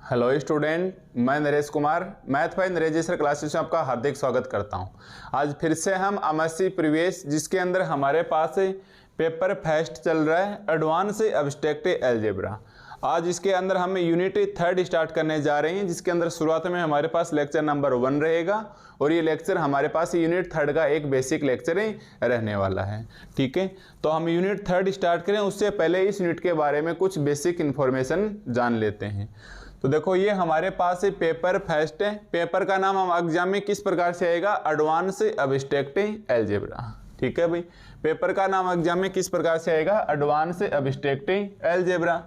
Hello student, मैं Naresh Kumar math bye Naresh sir classes में आपका हार्दिक स्वागत करता हूं। आज फिर से हम एमएससी प्रीवियस जिसके अंदर हमारे पास पेपर फर्स्ट चल रहा है एडवांस एब्स्ट्रैक्ट अलजेब्रा। आज इसके अंदर हम यूनिट 3 स्टार्ट करने जा रहे हैं, जिसके अंदर शुरुआत में हमारे पास लेक्चर नंबर 1 रहेगा और ये लेक्चर हमारे पास यूनिट 3 का एक बेसिक लेक्चर ही रहने वाला है। ठीक है, तो हम यूनिट 3 स्टार्ट करें उससे पहले इस यूनिट के बारे में कुछ बेसिक इन्फॉर्मेशन जान लेते हैं। तो देखो, ये हमारे पास पेपर फर्स्ट है। पेपर का नाम हम एग्जाम में किस प्रकार से आएगा, एडवांस एब्स्ट्रैक्ट अलजेब्रा। ठीक है भाई, पेपर का नाम एग्जाम में किस प्रकार से आएगा, एडवांस एब्स्ट्रैक्ट अलजेब्रा।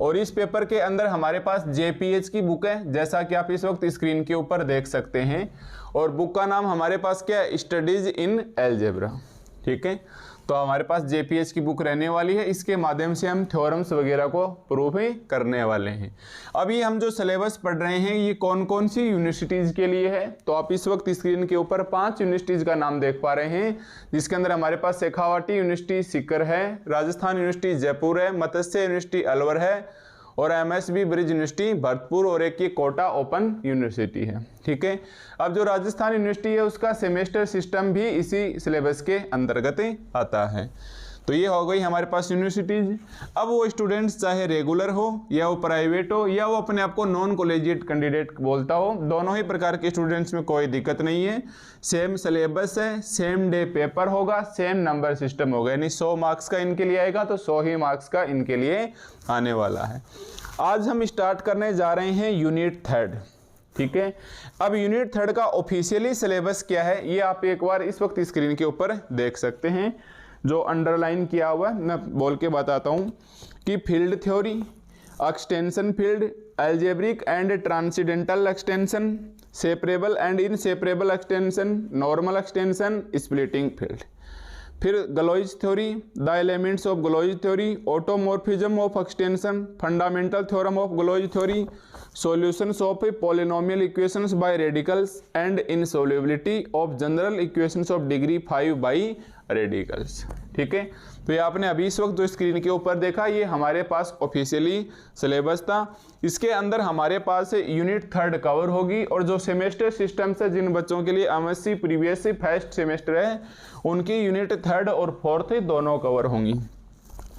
और इस पेपर के अंदर हमारे पास JPH की बुक है, जैसा कि आप इस वक्त स्क्रीन के ऊपर देख सकते हैं। और बुक का नाम हमारे पास क्या है, स्टडीज इन अलजेब्रा। ठीक है, तो हमारे पास JPH की बुक रहने वाली है। इसके माध्यम से हम थ्योरम्स वगैरह को प्रूफ ही करने वाले हैं। अभी हम जो सिलेबस पढ़ रहे हैं ये कौन कौन सी यूनिवर्सिटीज़ के लिए है, तो आप इस वक्त स्क्रीन के ऊपर 5 यूनिवर्सिटीज़ का नाम देख पा रहे हैं, जिसके अंदर हमारे पास शेखावाटी यूनिवर्सिटी सीकर है, राजस्थान यूनिवर्सिटी जयपुर है, मत्स्य यूनिवर्सिटी अलवर है और MSB ब्रिज यूनिवर्सिटी भरतपुर और एक ये कोटा ओपन यूनिवर्सिटी है। ठीक है, अब जो राजस्थान यूनिवर्सिटी है उसका सेमेस्टर सिस्टम भी इसी सिलेबस के अंतर्गत आता है। तो ये हो गई हमारे पास यूनिवर्सिटीज। अब वो स्टूडेंट्स चाहे रेगुलर हो या वो प्राइवेट हो या वो अपने आप को नॉन कॉलेजिएट कैंडिडेट बोलता हो, दोनों ही प्रकार के स्टूडेंट्स में कोई दिक्कत नहीं है। सेम सिलेबस है, सेम डे पेपर होगा, सेम नंबर सिस्टम होगा, यानी 100 मार्क्स का इनके लिए आएगा तो 100 ही मार्क्स का इनके लिए आने वाला है। आज हम स्टार्ट करने जा रहे हैं यूनिट 3। ठीक है, अब यूनिट 3 का ऑफिशियली सिलेबस क्या है ये आप एक बार इस वक्त स्क्रीन के ऊपर देख सकते हैं। जो अंडरलाइन किया हुआ है मैं बोल के बताता हूँ कि field theory, extension field, algebraic and transcendental extension, separable and inseparable extension, normal extension, splitting field. फिर Galois theory, the elements of Galois theory, automorphism of extension, fundamental theorem of Galois theory, solutions of polynomial equations by radicals and insolubility of general equations of degree 5 by radicals. ठीक है, तो ये आपने अभी इस वक्त जो स्क्रीन के ऊपर देखा ये हमारे पास ऑफिशियली सिलेबस था। इसके अंदर हमारे पास यूनिट 3 कवर होगी और जो सेमेस्टर सिस्टम से जिन बच्चों के लिए MSc प्रीवियस फर्स्ट सेमेस्टर है उनकी यूनिट 3 और 4 दोनों कवर होंगी।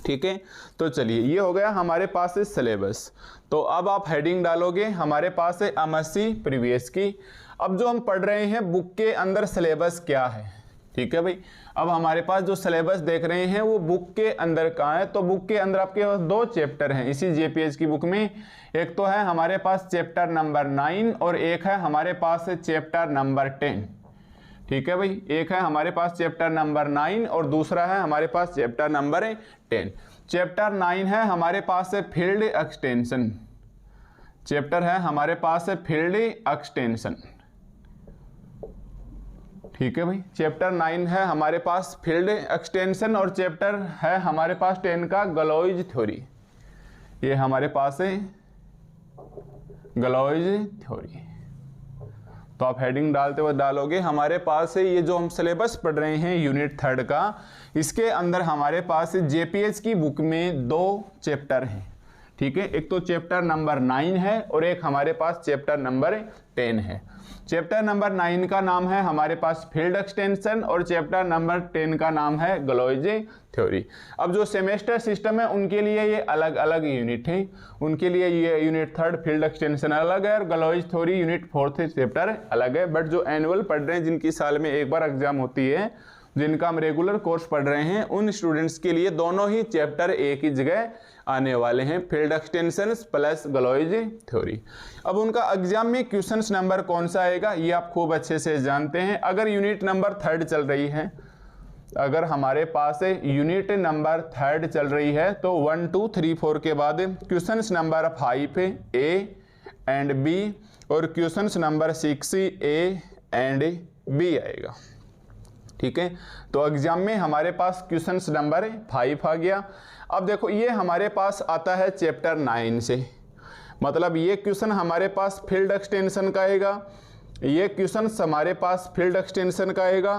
ठीक है, तो चलिए ये हो गया हमारे पास सिलेबस। तो अब आप हेडिंग डालोगे हमारे पास है MSc प्रीवियस की। अब जो हम पढ़ रहे हैं बुक के अंदर सिलेबस क्या है। ठीक है भाई, अब हमारे पास जो सिलेबस देख रहे हैं वो बुक के अंदर कहाँ है, तो बुक के अंदर आपके पास 2 चैप्टर हैं इसी JPH की बुक में। एक तो है हमारे पास चैप्टर नंबर 9 और एक है हमारे पास चैप्टर नंबर 10। ठीक है भाई, एक है हमारे पास चैप्टर नंबर 9 और दूसरा है हमारे पास चैप्टर नंबर 10। चैप्टर 9 है हमारे पास है फील्ड एक्सटेंशन। चैप्टर है हमारे पास है फील्ड एक्सटेंशन। ठीक है भाई, चैप्टर 9 है हमारे पास फील्ड एक्सटेंशन और चैप्टर है हमारे पास 10 का गलोइज थ्योरी। ये हमारे पास है गलोइज थ्योरी। तो आप हेडिंग डालते हुए डालोगे हमारे पास है ये जो हम सिलेबस पढ़ रहे हैं यूनिट 3 का, इसके अंदर हमारे पास JPH की बुक में 2 चैप्टर हैं। ठीक है, एक तो चैप्टर नंबर 9 है और एक हमारे पास चैप्टर नंबर 10 है। चैप्टर नंबर 9 का नाम है हमारे पास फील्ड एक्सटेंशन और चैप्टर नंबर 10 का नाम है गलोइज थ्योरी। अब जो सेमेस्टर सिस्टम है उनके लिए ये अलग अलग यूनिट है। उनके लिए ये यूनिट 3 फील्ड एक्सटेंशन अलग है और गलोइज थ्योरी यूनिट 4 चैप्टर अलग है। बट जो एनुअल पढ़ रहे हैं, जिनकी साल में एक बार एग्जाम होती है, जिनका हम रेगुलर कोर्स पढ़ रहे हैं, उन स्टूडेंट्स के लिए दोनों ही चैप्टर एक ही जगह आने वाले हैं, फील्ड एक्सटेंशन प्लस गलोइज थ्योरी। अब उनका एग्जाम में क्वेश्चंस नंबर कौन सा आएगा ये आप खूब अच्छे से जानते हैं। अगर यूनिट नंबर 3 चल रही है, अगर हमारे पास यूनिट नंबर 3 चल रही है तो 1 2 3 4 के बाद questions number 5 A and B और questions number 6 A and B आएगा। ठीक है, तो एग्जाम में हमारे पास क्वेश्चंस नंबर 5 आ गया। अब देखो ये हमारे पास आता है चैप्टर 9 से, मतलब ये क्वेश्चन हमारे पास फील्ड एक्सटेंशन का आएगा, ये क्वेश्चन हमारे पास फील्ड एक्सटेंशन का आएगा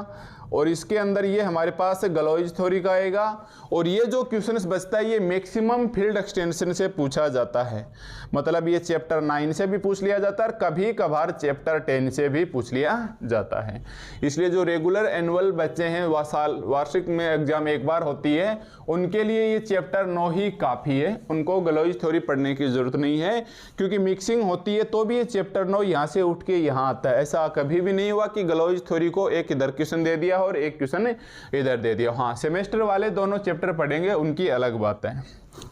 और इसके अंदर ये हमारे पास गलोइज थ्योरी का आएगा। और ये जो क्वेश्चंस बचता है ये मैक्सिमम फील्ड एक्सटेंशन से पूछा जाता है, मतलब ये चैप्टर 9 से भी पूछ लिया जाता है और कभी कभार चैप्टर 10 से भी पूछ लिया जाता है। इसलिए जो रेगुलर एनुअल बच्चे हैं वार्षिक में एग्जाम एक बार होती है, उनके लिए ये चैप्टर 9 ही काफ़ी है, उनको गलोइज थ्योरी पढ़ने की ज़रूरत नहीं है, क्योंकि मिक्सिंग होती है तो भी ये चैप्टर 9 यहाँ से उठ के यहाँ आता है। ऐसा कभी भी नहीं हुआ कि गलोइज थ्योरी को एक इधर क्वेश्चन दे दिया और एक क्वेश्चन इधर दे दिया। हाँ, सेमेस्टर वाले दोनों चैप्टर पढ़ेंगे, उनकी अलग बात है,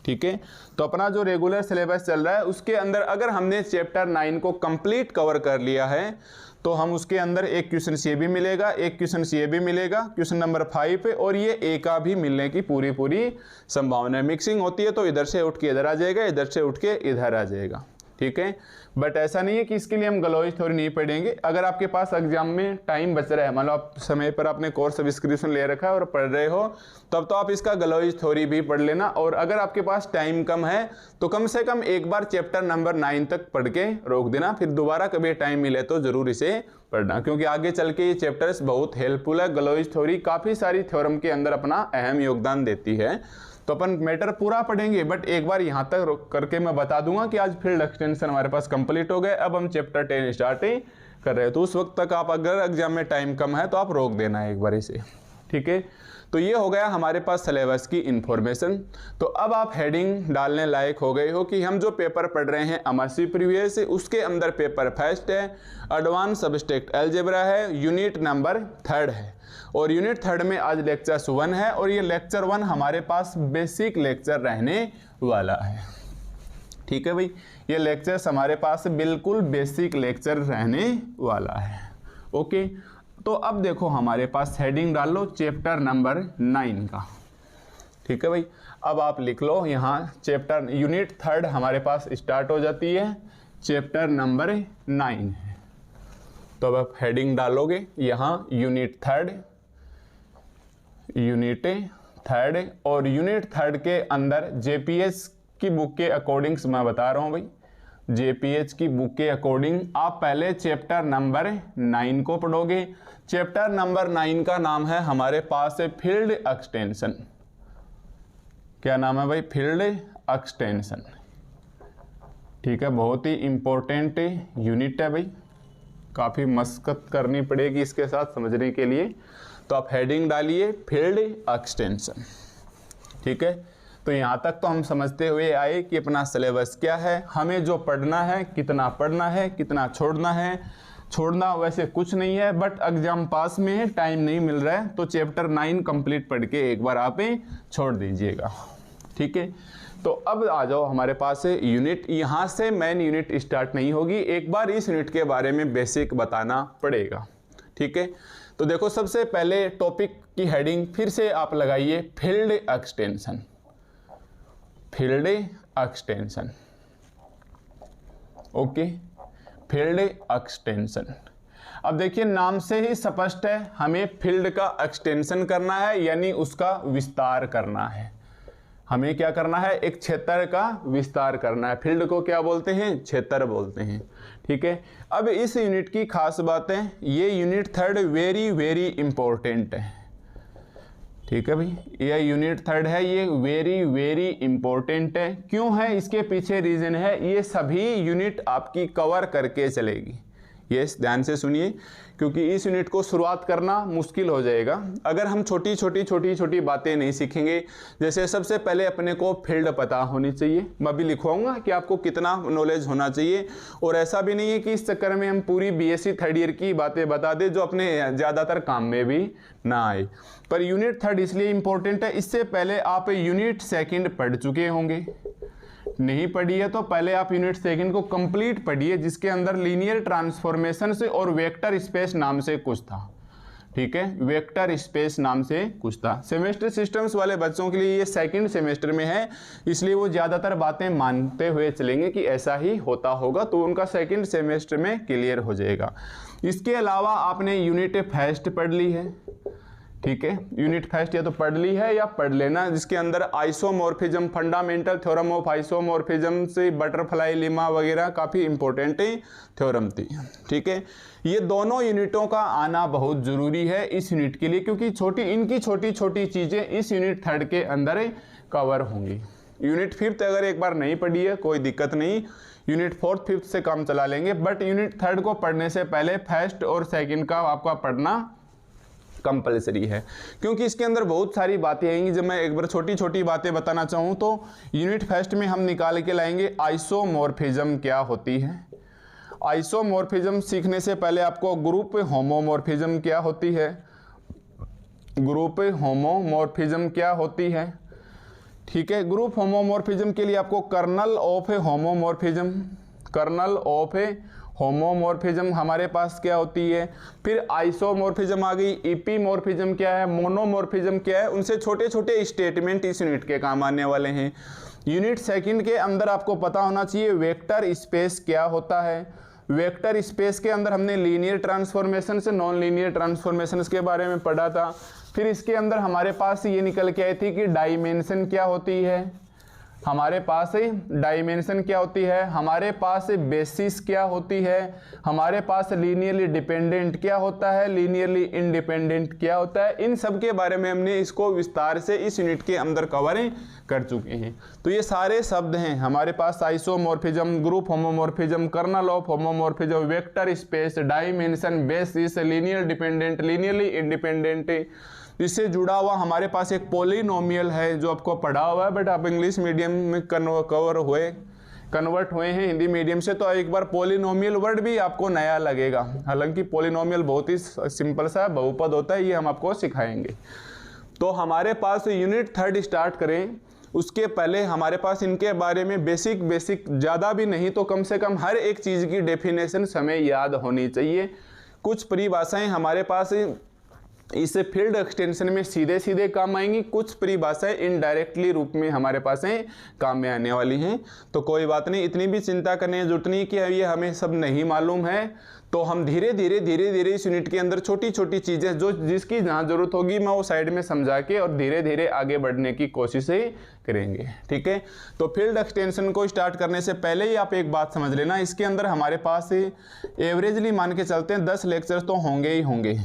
ठीक है। तो अपना जो रेगुलर सिलेबस चल रहा है उसके अंदर अगर हमने चैप्टर 9 को कंप्लीट कवर कर लिया है तो हम उसके अंदर एक क्वेश्चन ये भी मिलेगा, एक क्वेश्चन ये भी मिलेगा, क्वेश्चन नंबर 5 पे, और ये ए का भी मिलने की पूरी संभावना है। मिक्सिंग होती है तो इधर से उठ के इधर आ जाएगा, इधर से उठ के इधर आ जाएगा, ठीक है। बट ऐसा नहीं है कि इसके लिए हम गलोइज थ्योरी नहीं पढ़ेंगे। अगर आपके पास एग्जाम में टाइम बच रहा है, मान लो आप समय पर आपने कोर्स सब्सक्रिप्शन ले रखा है और पढ़ रहे हो, तब तो आप इसका गलोइज थ्योरी भी पढ़ लेना। और अगर आपके पास टाइम कम है तो कम से कम एक बार चैप्टर नंबर 9 तक पढ़ के रोक देना, फिर दोबारा कभी टाइम मिले तो जरूर इसे पढ़ना, क्योंकि आगे चल के ये चैप्टर्स बहुत हेल्पफुल है। गलोइज थ्योरी काफ़ी सारी थ्योरम के अंदर अपना अहम योगदान देती है। तो अपन मैटर पूरा पढ़ेंगे, बट एक बार यहाँ तक करके मैं बता दूंगा कि आज फील्ड एक्सटेंशन हमारे पास कंप्लीट हो गए, अब हम चैप्टर 10 स्टार्ट कर रहे हैं। तो उस वक्त तक आप अगर एग्जाम में टाइम कम है तो आप रोक देना है एक बार इसे, ठीक है। तो ये हो गया हमारे पास सिलेबस की इंफॉर्मेशन। तो अब आप हेडिंग डालने लायक हो गए हो कि हम जो पेपर पढ़ रहे हैं एमएससी प्रीवियस, उसके अंदर पेपर फर्स्ट है, एडवांस सब्सट्रैक्ट अलजेब्रा है, यूनिट नंबर 3 है, और यूनिट 3 में आज लेक्चर 1 है, और ये लेक्चर 1 हमारे पास बेसिक लेक्चर रहने वाला है, ठीक है भाई। ये लेक्चर्स हमारे पास बिल्कुल बेसिक लेक्चर रहने वाला है, ओके। तो अब देखो हमारे पास हेडिंग डाल लो चैप्टर नंबर 9 का, ठीक है भाई। अब आप लिख लो यहाँ चैप्टर यूनिट 3 हमारे पास स्टार्ट हो जाती है, चैप्टर नंबर 9 है। तो अब आप हेडिंग डालोगे यहाँ यूनिट 3, और यूनिट 3 के अंदर जेपीएच की बुक के अकॉर्डिंग मैं बता रहा हूँ भाई, जेपीएच की बुक के अकॉर्डिंग आप पहले चैप्टर नंबर 9 को पढ़ोगे। चैप्टर नंबर 9 का नाम है हमारे पास है फील्ड एक्सटेंशन। क्या नाम है भाई? फील्ड एक्सटेंशन, ठीक है। बहुत ही इंपॉर्टेंट यूनिट है भाई, काफ़ी मशक्कत करनी पड़ेगी इसके साथ समझने के लिए। तो आप हेडिंग डालिए फील्ड एक्सटेंशन, ठीक है। तो यहाँ तक तो हम समझते हुए आए कि अपना सिलेबस क्या है, हमें जो पढ़ना है, कितना पढ़ना है, कितना छोड़ना है। छोड़ना वैसे कुछ नहीं है, बट एग्जाम पास में है, टाइम नहीं मिल रहा है, तो चैप्टर 9 कंप्लीट पढ़ के एक बार आप छोड़ दीजिएगा, ठीक है। तो अब आ जाओ हमारे पास यूनिट, यहाँ से मेन यूनिट स्टार्ट नहीं होगी, एक बार इस यूनिट के बारे में बेसिक बताना पड़ेगा, ठीक है। तो देखो सबसे पहले टॉपिक की हेडिंग फिर से आप लगाइए field extension, field extension, okay, field extension. अब देखिए नाम से ही स्पष्ट है, हमें फील्ड का एक्सटेंशन करना है, यानी उसका विस्तार करना है। हमें क्या करना है? एक क्षेत्र का विस्तार करना है। फील्ड को क्या बोलते हैं? क्षेत्र बोलते हैं, ठीक है। अब इस यूनिट की खास बात है, ये यूनिट 3 वेरी वेरी इंपॉर्टेंट है, ठीक है भाई। यह यूनिट 3 है, ये वेरी वेरी इंपॉर्टेंट है। क्यों है? इसके पीछे रीजन है, ये सभी यूनिट आपकी कवर करके चलेगी। ये ध्यान से सुनिए, क्योंकि इस यूनिट को शुरुआत करना मुश्किल हो जाएगा अगर हम छोटी छोटी बातें नहीं सीखेंगे। जैसे सबसे पहले अपने को फील्ड पता होनी चाहिए, मैं भी लिखवाऊंगा कि आपको कितना नॉलेज होना चाहिए। और ऐसा भी नहीं है कि इस चक्कर में हम पूरी बीएससी 3rd ईयर की बातें बता दें जो अपने ज़्यादातर काम में भी ना आए। पर यूनिट 3 इसलिए इम्पोर्टेंट है, इससे पहले आप यूनिट 2 पढ़ चुके होंगे। नहीं पढ़ी है तो पहले आप यूनिट 2 को कंप्लीट पढ़िए, जिसके अंदर लीनियर ट्रांसफॉर्मेशन से और वेक्टर स्पेस नाम से कुछ था, ठीक है। वेक्टर स्पेस नाम से कुछ था। सेमेस्टर सिस्टम्स वाले बच्चों के लिए ये 2nd सेमेस्टर में है, इसलिए वो ज़्यादातर बातें मानते हुए चलेंगे कि ऐसा ही होता होगा, तो उनका 2nd सेमेस्टर में क्लियर हो जाएगा। इसके अलावा आपने यूनिट 1 पढ़ ली है, ठीक है, यूनिट फर्स्ट या तो पढ़ ली है या पढ़ लेना, जिसके अंदर isomorphism, fundamental theorem of isomorphism से बटरफ्लाई लेमा वगैरह काफ़ी इंपॉर्टेंट थ्योरम थी। ठीक है, ये दोनों यूनिटों का आना बहुत ज़रूरी है इस यूनिट के लिए, क्योंकि इनकी छोटी छोटी चीज़ें इस यूनिट थर्ड के अंदर कवर होंगी। यूनिट फिफ्थ अगर एक बार नहीं पढ़ी है कोई दिक्कत नहीं, यूनिट फोर्थ फिफ्थ से काम चला लेंगे, बट यूनिट थर्ड को पढ़ने से पहले फर्स्ट और सेकंड का आपका पढ़ना कंपलसरी है, क्योंकि इसके अंदर बहुत सारी बातें आएंगी। जब मैं एक बार छोटी छोटी बातें बताना चाहूँ तो यूनिट फर्स्ट में हम निकाल के लाएंगे आइसोमॉर्फिज्म क्या होती है। आइसोमॉर्फिज्म सीखने से पहले आपको ग्रुप होमोमॉर्फिज्म क्या होती है, ग्रुप होमोमॉर्फिज्म क्या होती है। ठीक है, ग्रुप होमोमॉर्फिज्म के लिए आपको kernel of a homomorphism, kernel of a homomorphism हमारे पास क्या होती है। फिर आइसोमॉर्फिज्म आ गई, इपीमॉर्फिज्म क्या है, मोनोमॉर्फिज्म क्या है, उनसे छोटे छोटे स्टेटमेंट इस यूनिट के काम आने वाले हैं। यूनिट सेकंड के अंदर आपको पता होना चाहिए वेक्टर स्पेस क्या होता है। वेक्टर स्पेस के अंदर हमने लीनियर ट्रांसफॉर्मेशन से नॉन लीनियर ट्रांसफॉर्मेशन के बारे में पढ़ा था। फिर इसके अंदर हमारे पास ये निकल के आई थी कि डायमेंशन क्या होती है, हमारे पास डायमेंशन क्या होती है, हमारे पास बेसिस क्या होती है, हमारे पास लीनियरली डिपेंडेंट क्या होता है, लीनियरली इंडिपेंडेंट क्या होता है। इन सब के बारे में हमने इसको विस्तार से इस यूनिट के अंदर कवर कर चुके हैं। तो ये सारे शब्द हैं हमारे पास, isomorphism, group homomorphism, kernel of homomorphism, vector space, dimension, basis, linear dependent, linearly independent. इससे जुड़ा हुआ हमारे पास एक पॉलिनोमियल है जो आपको पढ़ा हुआ है, बट आप इंग्लिश मीडियम में कन्वर्ट हुए हैं हिंदी मीडियम से, तो एक बार पॉलिनोमियल वर्ड भी आपको नया लगेगा। हालांकि पॉलिनोमियल बहुत ही सिंपल सा बहुपद होता है, ये हम आपको सिखाएंगे। तो हमारे पास यूनिट थर्ड स्टार्ट करें उसके पहले हमारे पास इनके बारे में बेसिक ज़्यादा भी नहीं तो कम से कम हर एक चीज़ की डेफिनेशन हमें याद होनी चाहिए। कुछ परिभाषाएं हमारे पास इस फील्ड एक्सटेंशन में सीधे सीधे काम आएंगी, कुछ परिभाषाएं इनडायरेक्टली रूप में हमारे पास काम में आने वाली हैं। तो कोई बात नहीं, इतनी भी चिंता करने की जरूरत नहीं कि ये हमें सब नहीं मालूम है। तो हम धीरे धीरे इस यूनिट के अंदर छोटी छोटी चीज़ें जो जिसकी जहाँ जरूरत होगी मैं वो साइड में समझा के और धीरे धीरे आगे बढ़ने की कोशिश करेंगे। ठीक है, तो फील्ड एक्सटेंशन को स्टार्ट करने से पहले ही आप एक बात समझ लेना, इसके अंदर हमारे पास एवरेजली मान के चलते हैं 10 लेक्चर्स तो होंगे ही होंगे।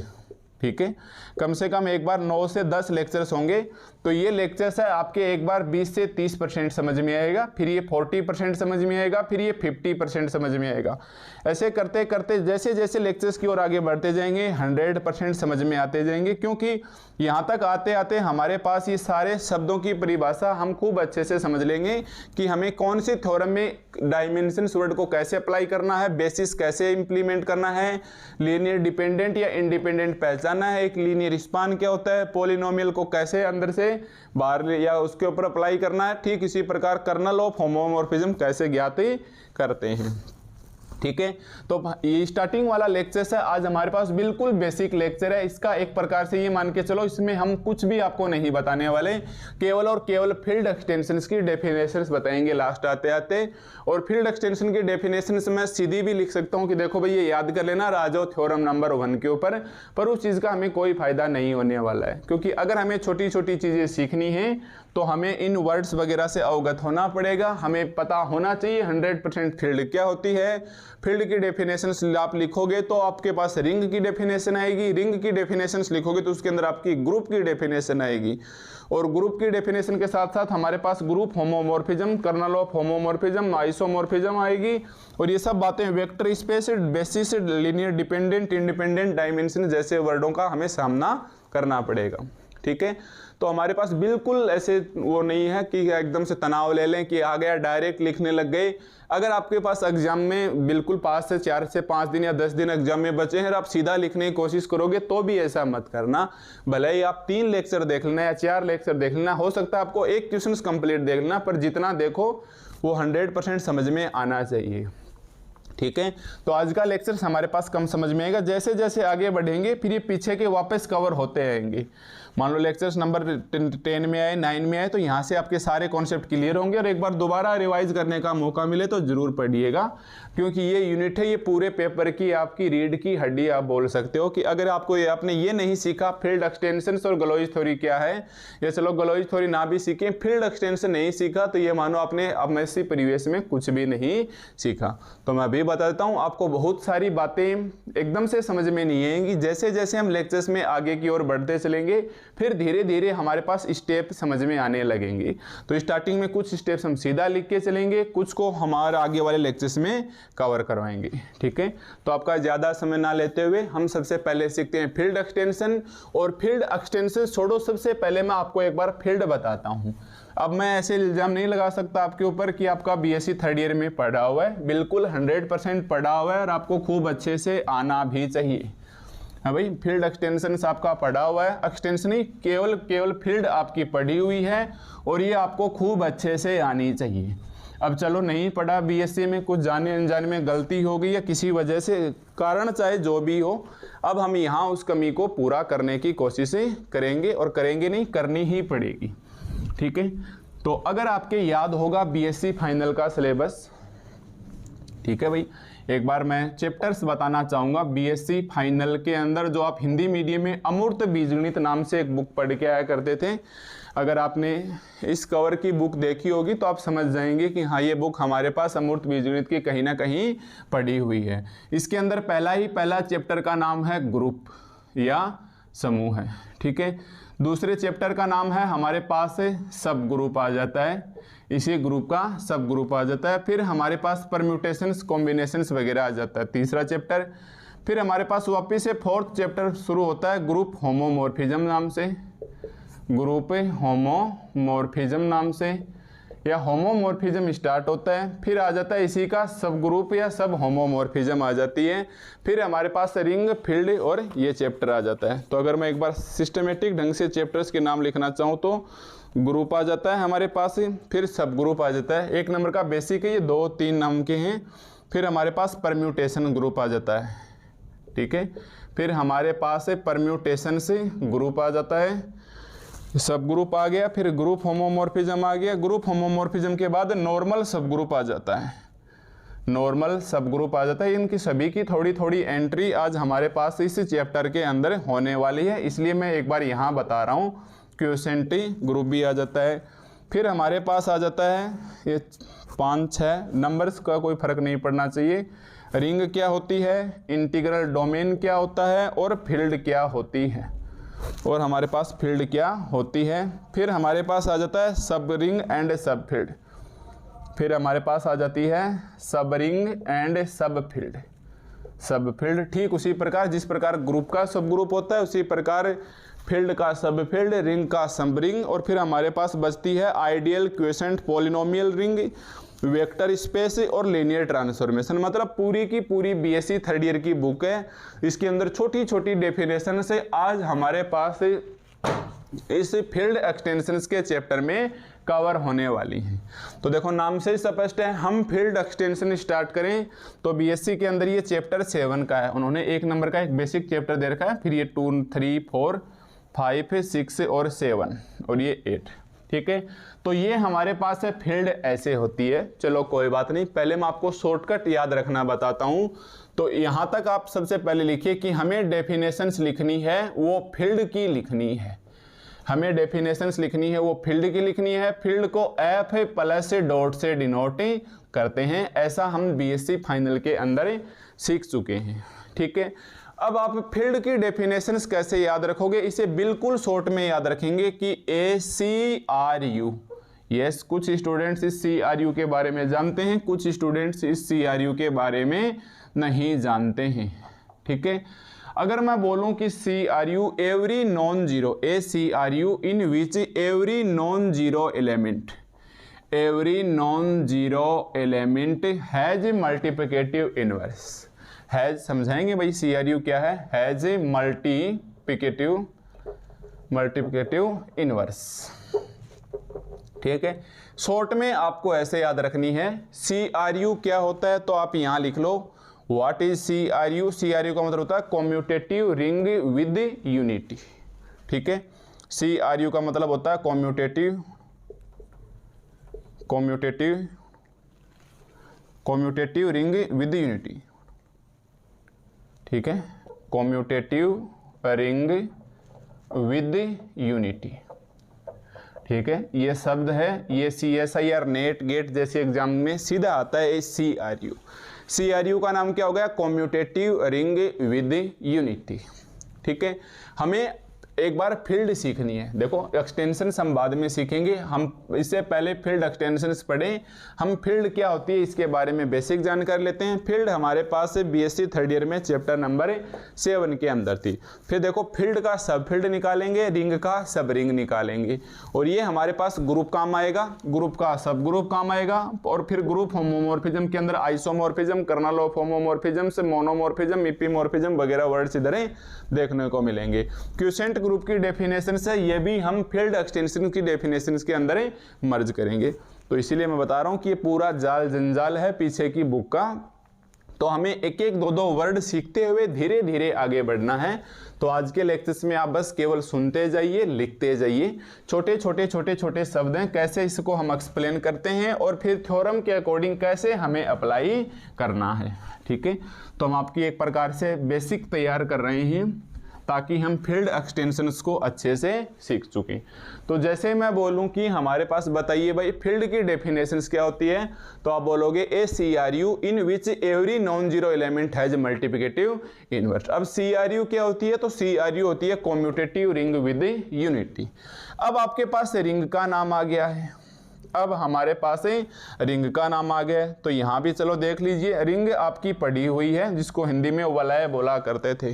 ठीक है, कम से कम एक बार 9 से 10 लेक्चर्स होंगे। तो ये लेक्चर्स है आपके एक बार 20 से 30% समझ में आएगा, फिर ये 40% समझ में आएगा, फिर ये 50% समझ में आएगा। ऐसे करते करते जैसे जैसे लेक्चर्स की ओर आगे बढ़ते जाएंगे 100% समझ में आते जाएंगे, क्योंकि यहाँ तक आते आते हमारे पास ये सारे शब्दों की परिभाषा हम खूब अच्छे से समझ लेंगे कि हमें कौन सी थ्योरम में डायमेंशन वर्ड को कैसे अप्लाई करना है, बेसिस कैसे इंप्लीमेंट करना है, लीनियर डिपेंडेंट या इंडिपेंडेंट पहचानना है, एक लीनियर स्पान क्या होता है, पॉलिनोमियल को कैसे अंदर से बाहर या उसके ऊपर अप्लाई करना है। ठीक इसी प्रकार कर्नल ऑफ होमोमॉर्फिज्म कैसे ज्ञात करते हैं। ठीक है, तो ये स्टार्टिंग वाला लेक्चर है आज हमारे पास, बिल्कुल बेसिक लेक्चर है। इसका एक प्रकार से ये मान के चलो इसमें हम कुछ भी आपको नहीं बताने वाले, केवल और केवल फील्ड एक्सटेंशंस की डेफिनेशंस बताएंगे लास्ट आते आते। और फील्ड एक्सटेंशन की डेफिनेशंस मैं सीधी भी लिख सकता हूँ कि देखो भाई ये याद कर लेना राजो थ्योरम नंबर 1 के ऊपर, पर उस चीज़ का हमें कोई फायदा नहीं होने वाला है, क्योंकि अगर हमें छोटी छोटी चीज़ें सीखनी है तो हमें इन वर्ड्स वगैरह से अवगत होना पड़ेगा। हमें पता होना चाहिए 100% फील्ड क्या होती है। फील्ड की डेफिनेशंस आप लिखोगे तो आपके पास रिंग की डेफिनेशन आएगी, रिंग की डेफिनेशंस लिखोगे तो उसके अंदर आपकी ग्रुप की डेफिनेशन आएगी, और ग्रुप की डेफिनेशन के साथ साथ हमारे पास group homomorphism, kernel of homomorphism, isomorphism आएगी। और ये सब बातें vector space, basis, linear dependent, independent, dimension जैसे वर्डों का हमें सामना करना पड़ेगा। ठीक है, तो हमारे पास बिल्कुल ऐसे वो नहीं है कि एकदम से तनाव ले लें कि आ गया डायरेक्ट लिखने लग गए। अगर आपके पास एग्जाम में बिल्कुल 5 से 4 से 5 दिन या 10 दिन एग्जाम में बचे हैं और आप सीधा लिखने की कोशिश करोगे तो भी ऐसा मत करना। भले ही आप 3 लेक्चर देख लेना या 4 लेक्चर देख लेना, हो सकता है आपको एक क्वेश्चन कंप्लीट देख लेना, पर जितना देखो वो 100% समझ में आना चाहिए। ठीक है, तो आज का लेक्चर हमारे पास कम समझ में आएगा, जैसे जैसे आगे बढ़ेंगे फिर ये पीछे के वापस कवर होते रहेंगे। मान लो लेक्चर्स नंबर 10 में आए, 9 में आए, तो यहाँ से आपके सारे कॉन्सेप्ट क्लियर होंगे और एक बार दोबारा रिवाइज करने का मौका मिले तो जरूर पढ़िएगा, क्योंकि ये यूनिट है, ये पूरे पेपर की आपकी रीढ़ की हड्डी आप बोल सकते हो। कि अगर आपको आपने ये नहीं सीखा फील्ड एक्सटेंशंस और गलोइज थ्योरी क्या है, या चलो गलोइज थ्योरी ना भी सीखे, फील्ड एक्सटेंशन नहीं सीखा, तो ये मानो आपने एमएससी प्रीवियस में कुछ भी नहीं सीखा। तो मैं अभी बता देता हूँ, आपको बहुत सारी बातें एकदम से समझ में नहीं आएंगी। जैसे जैसे हम लेक्चर्स में आगे की ओर बढ़ते चलेंगे, फिर धीरे धीरे हमारे पास स्टेप समझ में आने लगेंगे। तो स्टार्टिंग में कुछ स्टेप्स हम सीधा लिख के चलेंगे, कुछ को हमारे आगे वाले लेक्चर्स में कवर करवाएंगे, ठीक है। तो आपका ज़्यादा समय ना लेते हुए हम सबसे पहले सीखते हैं फील्ड एक्सटेंशन। और फील्ड एक्सटेंशन छोड़ो, सबसे पहले मैं आपको एक बार फील्ड बताता हूँ। अब मैं ऐसे इल्ज़ाम नहीं लगा सकता आपके ऊपर कि आपका बीएससी थर्ड ईयर में पढ़ा हुआ है, बिल्कुल 100% पढ़ा हुआ है और आपको खूब अच्छे से आना भी चाहिए। हाँ भाई, फील्ड एक्सटेंशन आपका पढ़ा हुआ है, एक्सटेंशन ही केवल फील्ड आपकी पढ़ी हुई है और ये आपको खूब अच्छे से आनी चाहिए। अब चलो नहीं पढ़ा बीएससी में, कुछ जाने अनजाने में गलती हो गई या किसी वजह से कारण चाहे जो भी हो, अब हम यहाँ उस कमी को पूरा करने की कोशिश करेंगे, और करेंगे नहीं, करनी ही पड़ेगी, ठीक है। तो अगर आपके याद होगा बीएससी फाइनल का सिलेबस, ठीक है भाई, एक बार मैं चैप्टर्स बताना चाहूँगा बीएससी फाइनल के अंदर। जो आप हिंदी मीडियम में अमूर्त बीजगणित नाम से एक बुक पढ़ के आया करते थे, अगर आपने इस कवर की बुक देखी होगी तो आप समझ जाएंगे कि हाँ, ये बुक हमारे पास अमूर्त बीजगणित की कहीं ना कहीं पढ़ी हुई है। इसके अंदर पहला चैप्टर का नाम है ग्रुप या समूह है, ठीक है। दूसरे चैप्टर का नाम है हमारे पास सब ग्रुप आ जाता है, इसी ग्रुप का सब ग्रुप आ जाता है। फिर हमारे पास परम्यूटेशंस, कॉम्बिनेशंस वगैरह आ जाता है, तीसरा चैप्टर। फिर हमारे पास वापस से फोर्थ चैप्टर शुरू होता है ग्रुप होमोमॉर्फिज्म नाम से, ग्रुप होमोमॉर्फिज्म नाम से, या होमोमॉर्फिज्म स्टार्ट होता है। फिर आ जाता है इसी का सब ग्रुप या सब होमोमॉर्फिज्म आ जाती है। फिर हमारे पास रिंग, फील्ड और ये चैप्टर आ जाता है। तो अगर मैं एक बार सिस्टमेटिक ढंग से चैप्टर्स के नाम लिखना चाहूँ तो ग्रुप आ जाता है हमारे पास, फिर सब ग्रुप आ जाता है। एक नंबर का बेसिक है, ये 2-3 नाम के हैं। फिर हमारे पास परम्यूटेशन ग्रुप आ जाता है, ठीक है। फिर हमारे पास परम्यूटेशन से ग्रुप आ जाता है, सब ग्रुप आ गया। फिर ग्रुप होमोमॉर्फिज्म आ गया। ग्रुप होमोमॉर्फिज्म के बाद नॉर्मल सब ग्रुप आ जाता है, नॉर्मल सब ग्रुप आ जाता है। इनकी सभी की थोड़ी थोड़ी एंट्री आज हमारे पास इस चैप्टर के अंदर होने वाली है, इसलिए मैं एक बार यहाँ बता रहा हूँ। क्विसेंट ग्रुप भी आ जाता है। फिर हमारे पास आ जाता है ये 5-6 नंबर्स का कोई फर्क नहीं पड़ना चाहिए। रिंग क्या होती है, इंटीग्रल डोमेन क्या होता है, और फील्ड क्या होती है, और हमारे पास फील्ड क्या होती है। फिर हमारे पास आ जाता है सब रिंग एंड सब फील्ड। फिर हमारे पास आ जाती है सब रिंग एंड सब फील्ड, सब फील्ड। ठीक उसी प्रकार जिस प्रकार ग्रुप का सब ग्रुप होता है, उसी प्रकार फील्ड का सब फील्ड, रिंग का सब रिंग। और फिर हमारे पास बचती है ideal, quiescent, polynomial ring, vector space और लीनियर ट्रांसफॉर्मेशन। मतलब पूरी की पूरी बीएससी थर्ड ईयर की बुक है। इसके अंदर छोटी छोटी डेफिनेशन से आज हमारे पास इस फील्ड एक्सटेंशंस के चैप्टर में कवर होने वाली हैं। तो देखो नाम से ही स्पष्ट है, हम फील्ड एक्सटेंशन स्टार्ट करें तो बीएससी के अंदर ये चैप्टर 7 का है। उन्होंने 1 नंबर का एक बेसिक चैप्टर दे रखा है, फिर ये 2, 3, 4, 5, 6 और 7 और ये 8, ठीक है। तो ये हमारे पास है फील्ड ऐसे होती है। चलो कोई बात नहीं, पहले मैं आपको शॉर्टकट याद रखना बताता हूँ। तो यहाँ तक आप सबसे पहले लिखिए कि हमें डेफिनेशंस लिखनी है वो फील्ड की लिखनी है, हमें डेफिनेशंस लिखनी है वो फील्ड की लिखनी है। फील्ड को एफ प्लस डॉट से डिनोट करते हैं, ऐसा हम बीएससी फाइनल के अंदर सीख चुके हैं, ठीक है। अब आप फील्ड की डेफिनेशंस कैसे याद रखोगे, इसे बिल्कुल शॉर्ट में याद रखेंगे कि ACRU। यस, कुछ स्टूडेंट्स इस CRU के बारे में जानते हैं, कुछ स्टूडेंट्स इस CRU के बारे में नहीं जानते हैं, ठीक है। अगर मैं बोलूं कि CRU every non zero, ACRU in which every non zero element, every non zero element has multiplicative inverse. Has समझाएंगे भाई CRU क्या है, हैज मल्टीप्लिकेटिव इनवर्स, ठीक है। शॉर्ट में आपको ऐसे याद रखनी है। CRU क्या होता है तो आप यहां लिख लो, व्हाट इज CRU। CRU का मतलब होता है कम्यूटेटिव रिंग विद यूनिटी, ठीक है। CRU का मतलब होता है कॉम्यूटेटिव रिंग विद यूनिटी, ठीक है, कॉम्यूटेटिव रिंग विद यूनिटी, ठीक है। ये शब्द है, ये CSIR नेट गेट जैसे एग्जाम में सीधा आता है CRU। CRU का नाम क्या हो गया? कॉम्यूटेटिव रिंग विद यूनिटी, ठीक है। हमें एक बार फील्ड सीखनी है। देखो एक्सटेंशंस हम बाद में सीखेंगे, हम इससे पहले फील्ड एक्सटेंशंस पढ़ें। हम फील्ड क्या होती है इसके बारे में बेसिक जानकारी लेते हैं। फील्ड हमारे पास BSc थर्ड ईयर में चैप्टर नंबर 7 के अंदर थी। फिर देखो फील्ड का सब फील्ड निकालेंगे, रिंग का सब रिंग निकालेंगे, और ये हमारे पास ग्रुप काम आएगा, ग्रुप का सब ग्रुप काम आएगा, और फिर ग्रुप होमोमॉर्फिज्म के अंदर आइसोमॉर्फिज्म, कर्नल ऑफ होमोमॉर्फिज्म से मोनोमॉर्फिज्म, इपीमॉर्फिज्म वगैरह वर्ड्स इधर देखने को मिलेंगे। क्यूसेंट ग्रुप की डेफिनेशन से ये भी हम फील्ड एक्सटेंशन की डेफिनेशन के अंदर मर्ज करेंगे। तो इसीलिए मैं बता रहा हूं कि ये पूरा जाल जंजाल है पीछे की बुक का। तो हमें एक एक दो वर्ड सीखते हुए धीरे धीरे आगे बढ़ना है। तो आज के लेक्चर्स में आप बस केवल सुनते जाइए, लिखते जाइए, छोटे छोटे शब्द हैं, कैसे इसको हम एक्सप्लेन करते हैं और फिर थ्योरम के अकॉर्डिंग कैसे हमें अप्लाई करना है, ठीक है। तो हम आपकी एक प्रकार से बेसिक तैयार कर रहे हैं ताकि हम फील्ड एक्सटेंशंस को अच्छे से सीख चुके। तो जैसे मैं बोलूं कि हमारे पास बताइए भाई फील्ड की डेफिनेशंस क्या होती है, तो आप बोलोगे ए CRU in which every non zero element has multiplicative inverse. अब CRU क्या होती है, तो CRU होती है कॉम्यूटेटिव रिंग विद यूनिटी। अब आपके पास रिंग का नाम आ गया है, अब हमारे पास रिंग का नाम आ गया है। तो यहाँ भी चलो देख लीजिए, रिंग आपकी पड़ी हुई है जिसको हिंदी में वलय बोला करते थे,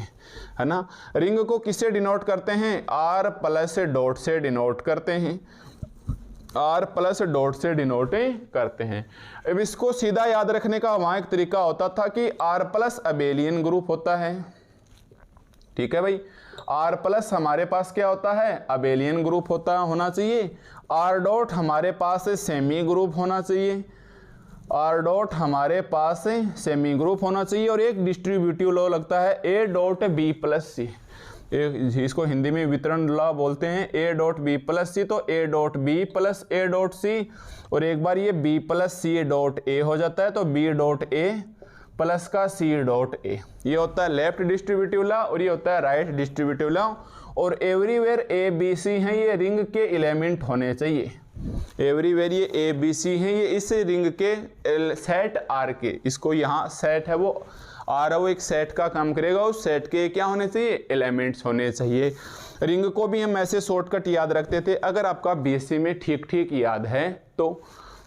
है ना। रिंग को किससे डिनोट करते हैं? R प्लस डॉट से डिनोट करते हैं, R प्लस डॉट से डिनोट करते हैं। अब इसको सीधा याद रखने का वहाँ एक तरीका होता था कि R प्लस अबेलियन ग्रुप होता है, ठीक है भाई। R प्लस हमारे पास क्या होता है? अबेलियन ग्रुप होना चाहिए। R डॉट हमारे पास सेमी ग्रुप होना चाहिए, R डॉट हमारे पास सेमी ग्रुप होना चाहिए, और एक डिस्ट्रीब्यूटिव लॉ लगता है A dot B plus C, इसको हिंदी में वितरण लॉ बोलते हैं, A dot B plus C। तो A dot B plus A dot C, और एक बार ये B plus C dot A हो जाता है, तो B डॉट A प्लस का C डॉट A। ये होता है लेफ्ट डिस्ट्रीब्यूटिव लॉ और ये होता है राइट डिस्ट्रीब्यूटिव लॉ। और एवरीवेयर ABC हैं, ये रिंग के एलिमेंट होने चाहिए। एवरीवेयर ये ABC हैं, ये इस रिंग के सेट R के, इसको यहाँ सेट है वो R है, वो एक सेट का काम करेगा, उस सेट के क्या होने चाहिए? एलिमेंट्स होने चाहिए। रिंग को भी हम ऐसे शॉर्टकट याद रखते थे, अगर आपका BSc में ठीक याद है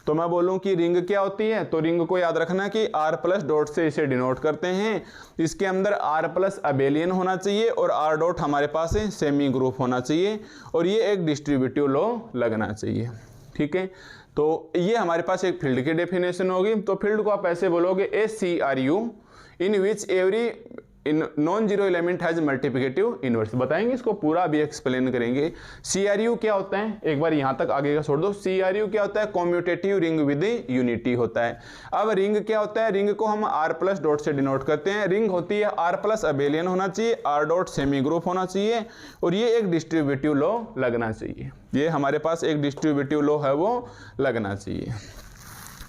तो मैं बोलूं कि रिंग क्या होती है, तो रिंग को याद रखना कि R प्लस डॉट से इसे डिनोट करते हैं। इसके अंदर R प्लस अबेलियन होना चाहिए और R डॉट हमारे पास सेमी ग्रुप होना चाहिए, और ये एक डिस्ट्रीब्यूटिव लॉ लगना चाहिए, ठीक है। तो ये हमारे पास एक फील्ड की डेफिनेशन होगी। तो फील्ड को आप ऐसे बोलोगे ए CRU in which every non zero element has multiplicative inverse. बताएंगे इसको पूरा भी एक्सप्लेन करेंगे। CRU क्या होता है, एक बार यहाँ तक आगे का छोड़ दो। CRU क्या होता है? कॉम्यूटेटिव रिंग विद यूनिटी होता है। अब रिंग क्या होता है? रिंग को हम R प्लस डॉट से डिनोट करते हैं। रिंग होती है R प्लस अबेलियन होना चाहिए, R डॉट सेमी ग्रुप होना चाहिए, और ये एक डिस्ट्रीब्यूटिव लॉ लगना चाहिए। ये हमारे पास एक डिस्ट्रीब्यूटिव लॉ है वो लगना चाहिए,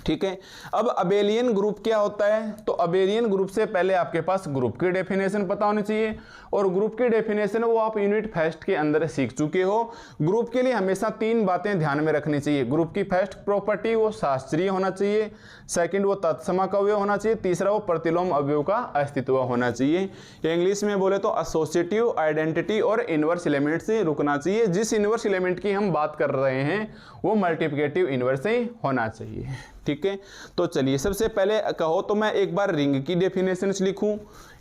ठीक है। अब अबेलियन ग्रुप क्या होता है, तो अबेलियन ग्रुप से पहले आपके पास ग्रुप की डेफिनेशन पता होनी चाहिए, और ग्रुप की डेफिनेशन वो आप यूनिट फर्स्ट के अंदर सीख चुके हो। ग्रुप के लिए हमेशा 3 बातें ध्यान में रखनी चाहिए। ग्रुप की फर्स्ट प्रॉपर्टी वो शास्त्रीय होना चाहिए, सेकंड वो तत्समक अवयव होना चाहिए, तीसरा वो प्रतिलोम अवयव का अस्तित्व होना चाहिए। इंग्लिश में बोले तो एसोसिएटिव, आइडेंटिटी और इनवर्स एलिमेंट से रुकना चाहिए। जिस इनवर्स एलिमेंट की हम बात कर रहे हैं वो मल्टीप्लिकेटिव इनवर्स ही होना चाहिए, ठीक है। तो चलिए सबसे पहले कहो तो मैं एक बार रिंग की डेफिनेशंस लिखूं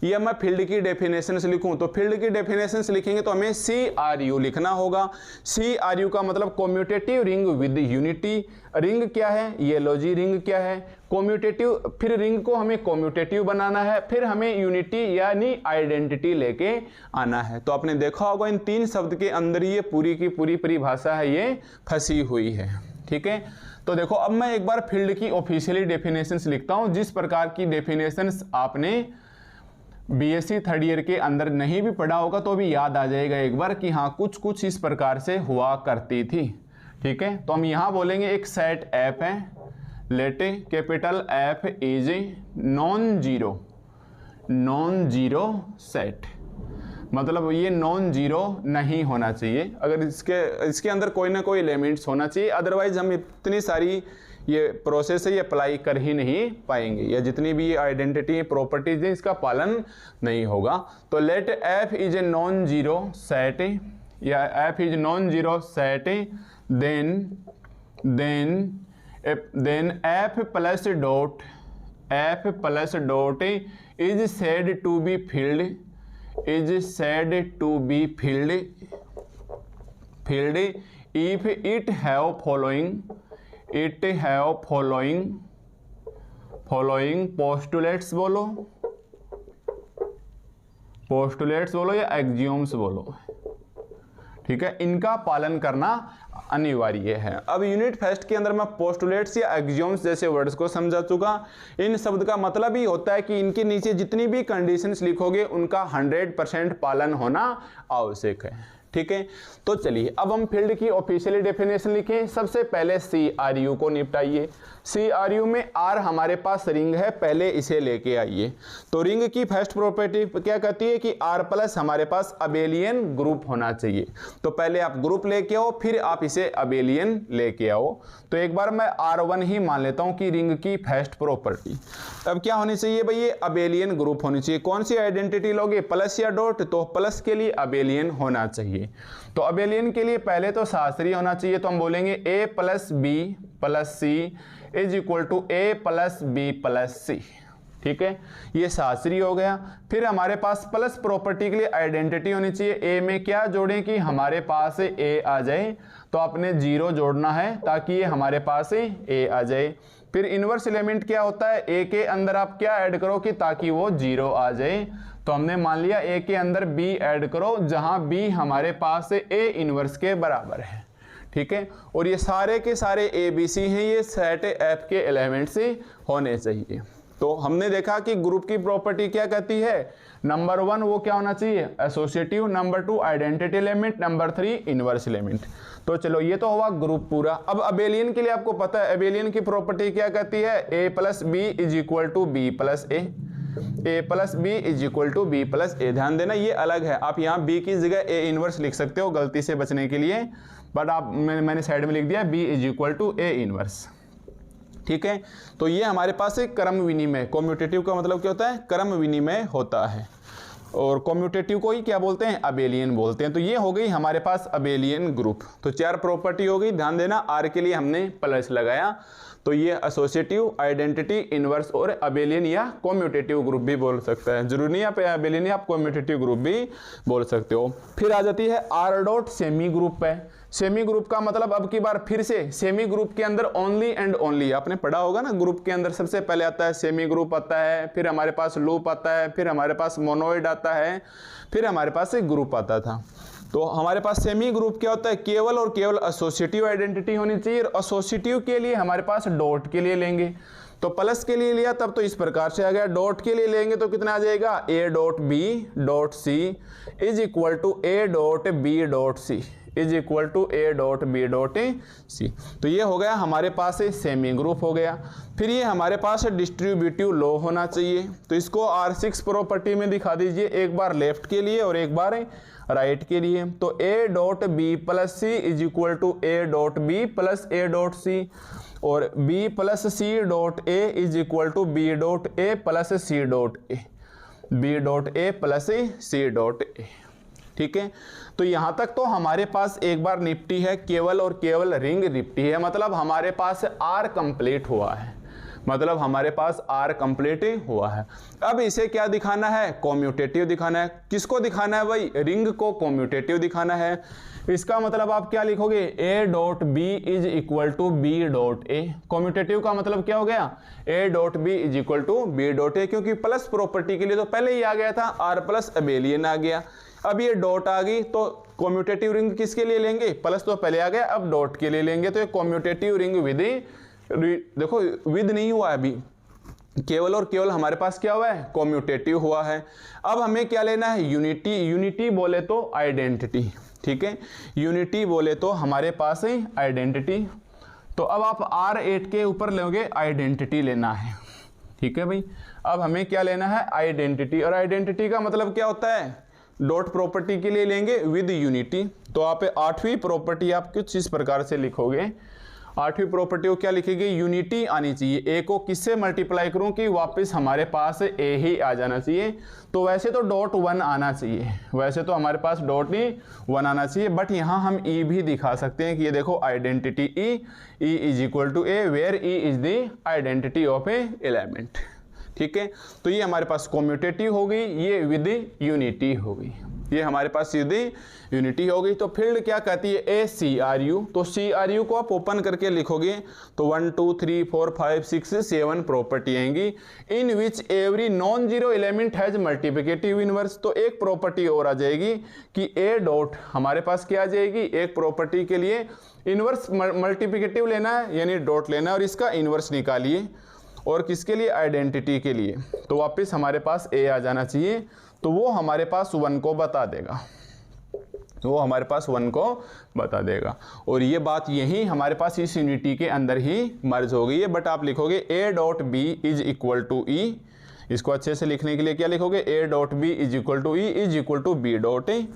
या मैं फील्ड की डेफिनेशंस लिखूं, तो फील्ड की डेफिनेशंस लिखेंगे तो हमें CRU लिखना होगा। CRU का मतलब commutative ring with unity. Ring क्या है? ये लो जी, रिंग क्या है? कॉम्यूटेटिव। फिर रिंग को हमें कॉम्यूटेटिव बनाना है, फिर हमें यूनिटी यानी आइडेंटिटी लेके आना है। तो आपने देखा होगा इन 3 शब्द के अंदर ये पूरी की पूरी परिभाषा है, ये फंसी हुई है, ठीक है। तो देखो अब मैं एक बार फील्ड की ऑफिशियली डेफिनेशंस लिखता हूं। जिस प्रकार की डेफिनेशंस आपने बीएससी थर्ड ईयर के अंदर नहीं भी पढ़ा होगा तो भी याद आ जाएगा एक बार कि हाँ कुछ कुछ इस प्रकार से हुआ करती थी। ठीक है, तो हम यहाँ बोलेंगे एक सेट एफ है, let capital F is non zero set, मतलब ये नॉन जीरो नहीं होना चाहिए, अगर इसके अंदर कोई ना कोई एलिमेंट्स होना चाहिए, अदरवाइज हम इतनी सारी ये प्रोसेस है ये अप्लाई कर ही नहीं पाएंगे, या जितनी भी ये आइडेंटिटी प्रॉपर्टीज है इसका पालन नहीं होगा। तो let F is a non zero set, या F is non zero set, then F plus dot is said to be field if it have following postulates बोलो या एक्सियोम्स बोलो। ठीक है, इनका पालन करना अनिवार्य है। अब यूनिट फर्स्ट के अंदर मैं पोस्टुलेट्स या एक्सियोम्स जैसे वर्ड्स को समझा चुका। इन शब्द का मतलब ही होता है कि इनके नीचे जितनी भी कंडीशंस लिखोगे उनका 100% पालन होना आवश्यक है। ठीक है, तो चलिए अब हम फील्ड की ऑफिशियली डेफिनेशन लिखें। सबसे पहले CRU को निपटाइए। CRU में R हमारे पास रिंग है, पहले इसे लेके आइए। तो रिंग की फर्स्ट प्रॉपर्टी क्या कहती है कि R प्लस हमारे पास अबेलियन ग्रुप होना चाहिए। तो पहले आप ग्रुप लेके आओ, फिर आप इसे अबेलियन लेके आओ। तो एक बार मैं R1 ही मान लेता हूं कि रिंग की फर्स्ट प्रॉपर्टी। अब क्या होनी चाहिए भाई, ये अबेलियन ग्रुप होनी चाहिए। कौन सी आइडेंटिटी लोगे, प्लस या डॉट? तो प्लस के लिए अबेलियन होना चाहिए। तो अबेलियन के लिए पहले तो शास्त्रीय होना चाहिए, तो हम बोलेंगे A plus B plus C is equal to A plus B plus C। ठीक है, ये शास्त्रीय हो गया। फिर हमारे पास प्लस प्रॉपर्टी के लिए आइडेंटिटी होनी चाहिए। A में क्या जोड़ें कि हमारे पास A आ जाए, तो आपने 0 जोड़ना है ताकि ये हमारे पास A आ जाए। फिर इनवर्स एलिमेंट क्या होता है, A के अंदर आप क्या ऐड करो कि ताकि वो 0 आ जाए। तो हमने मान लिया A के अंदर B ऐड करो, जहां B हमारे पास A इनवर्स के बराबर है। ठीक है, और ये सारे के सारे ABC हैं, ये सेट F के एलिमेंट्स होने चाहिए। तो हमने देखा कि ग्रुप की प्रॉपर्टी क्या कहती है, नंबर 1 वो क्या होना चाहिए, associative, number 2 identity element, number 3 inverse element. तो चलो ये तो हुआ ग्रुप पूरा। अब अबेलियन के लिए आपको पता है अबेलियन की प्रॉपर्टी क्या कहती है, A plus B is equal to B plus A plus B is equal to B plus A। ध्यान देना ये अलग है, आप यहाँ B की जगह A इनवर्स लिख सकते हो गलती से बचने के लिए, बट आप मैंने साइड में लिख दिया B is equal to A inverse. ठीक है, तो ये हमारे पास एक क्रम विनिमय, कम्यूटेटिव का मतलब क्या होता है, क्रम विनिमय होता है, और कम्यूटेटिव को ही क्या बोलते हैं, अबेलियन बोलते हैं। तो ये हो गई हमारे पास अबेलियन ग्रुप। तो 4 प्रॉपर्टी हो गई। ध्यान देना R के लिए हमने प्लस लगाया, तो ये एसोसिएटिव, आइडेंटिटी, इनवर्स और अबेलियन या कम्यूटेटिव ग्रुप भी बोल सकता है। जरूरी नहीं आप अबेलियन या आप कम्यूटेटिव ग्रुप भी बोल सकते हो। फिर आ जाती है R डॉट सेमी ग्रुप है। सेमी ग्रुप का मतलब अब की बार फिर से सेमी ग्रुप के अंदर ओनली एंड ओनली, आपने पढ़ा होगा ना, ग्रुप के अंदर सबसे पहले आता है सेमी ग्रुप आता है, फिर हमारे पास लूप आता है, फिर हमारे पास मोनोइड आता है, फिर हमारे पास एक ग्रुप आता था। तो हमारे पास सेमी ग्रुप क्या होता है, केवल और केवल एसोसिएटिव आइडेंटिटी होनी चाहिए। और एसोसिएटिव के लिए हमारे पास डॉट के लिए लेंगे, तो प्लस के लिए लिया तब तो इस प्रकार से आ गया, डॉट के लिए लेंगे तो कितना आ जाएगा, A dot B dot C is equal to A dot B dot C is equal to A dot B dot C। तो ये हो गया हमारे पास सेमी ग्रुप हो गया। फिर ये हमारे पास डिस्ट्रीब्यूटिव लॉ होना चाहिए, तो इसको R6 प्रॉपर्टी में दिखा दीजिए, एक बार लेफ्ट के लिए और एक बार राइट के लिए। तो A dot B plus C is equal to A dot B plus A dot C, और B plus C dot A is equal to B dot A plus C dot A, B dot A plus C dot A। ठीक है, तो यहां तक तो हमारे पास एक बार निपटी है, केवल और केवल रिंग निपटी है, मतलब हमारे पास R कंप्लीट हुआ है, मतलब हमारे पास R कंप्लीट हुआ है। अब इसे क्या दिखाना है, कम्यूटेटिव दिखाना है। किसको दिखाना है भाई, रिंग को कम्यूटेटिव दिखाना है। इसका मतलब आप क्या लिखोगे, A dot B is equal to B dot A। Commutative का मतलब क्या हो गया, A dot B is equal to B dot A, क्योंकि प्लस प्रॉपर्टी के लिए तो पहले ही आ गया था, R प्लस अबेलियन आ गया। अब ये डॉट आ गई, तो कम्यूटेटिव रिंग किसके लिए लेंगे, प्लस तो पहले आ गया, अब डॉट के लिए लेंगे। तो ये कम्यूटेटिव रिंग विद, देखो विद नहीं हुआ अभी, केवल और केवल हमारे पास क्या हुआ है, कॉम्यूटेटिव हुआ है। अब हमें क्या लेना है, यूनिटी। यूनिटी बोले तो आइडेंटिटी, ठीक है, यूनिटी बोले तो हमारे पास है आइडेंटिटी। तो अब आप R8 के ऊपर लोगे आइडेंटिटी लेना है, ठीक है भाई। अब हमें क्या लेना है, आइडेंटिटी। और आइडेंटिटी का मतलब क्या होता है, डॉट प्रॉपर्टी के लिए लेंगे विद यूनिटी। तो आप 8वीं प्रॉपर्टी आप कुछ इस प्रकार से लिखोगे, 8वीं प्रॉपर्टी को क्या लिखेंगे, यूनिटी आनी चाहिए। ए को किससे मल्टीप्लाई करूं कि वापस हमारे पास ए ही आ जाना चाहिए। तो वैसे तो डॉट 1 आना चाहिए, वैसे तो हमारे पास डॉट 1 आना चाहिए, बट यहाँ हम ई भी दिखा सकते हैं कि ये देखो identity e is equal to a where e is the identity of a element, ठीक है। तो ये हमारे पास कॉम्यूटेटिव हो गई, ये विद यूनिटी हो गई, ये हमारे पास सीधी यूनिटी हो गई। तो फील्ड क्या कहती है, ए सी आर यू। तो सी आर यू को आप ओपन करके लिखोगे तो 1 2 3 4 5 6 7 प्रॉपर्टी आएंगी, in which every non zero element has multiplicative inverse. तो एक प्रॉपर्टी और आ जाएगी कि ए डॉट हमारे पास क्या आ जाएगी, एक प्रॉपर्टी के लिए इनवर्स मल्टीप्लिकेटिव लेना है यानी डॉट लेना है और इसका इनवर्स निकालिए, और किसके लिए, आइडेंटिटी के लिए। तो वापस हमारे पास ए आ जाना चाहिए, तो वो हमारे पास 1 को बता देगा, वो हमारे पास 1 को बता देगा। और ये बात यही हमारे पास इस यूनिटी के अंदर ही मर्ज हो गई है। बट आप लिखोगे a dot b is equal to e, इसको अच्छे से लिखने के लिए क्या लिखोगे, a dot b is equal to e is equal to b dot a.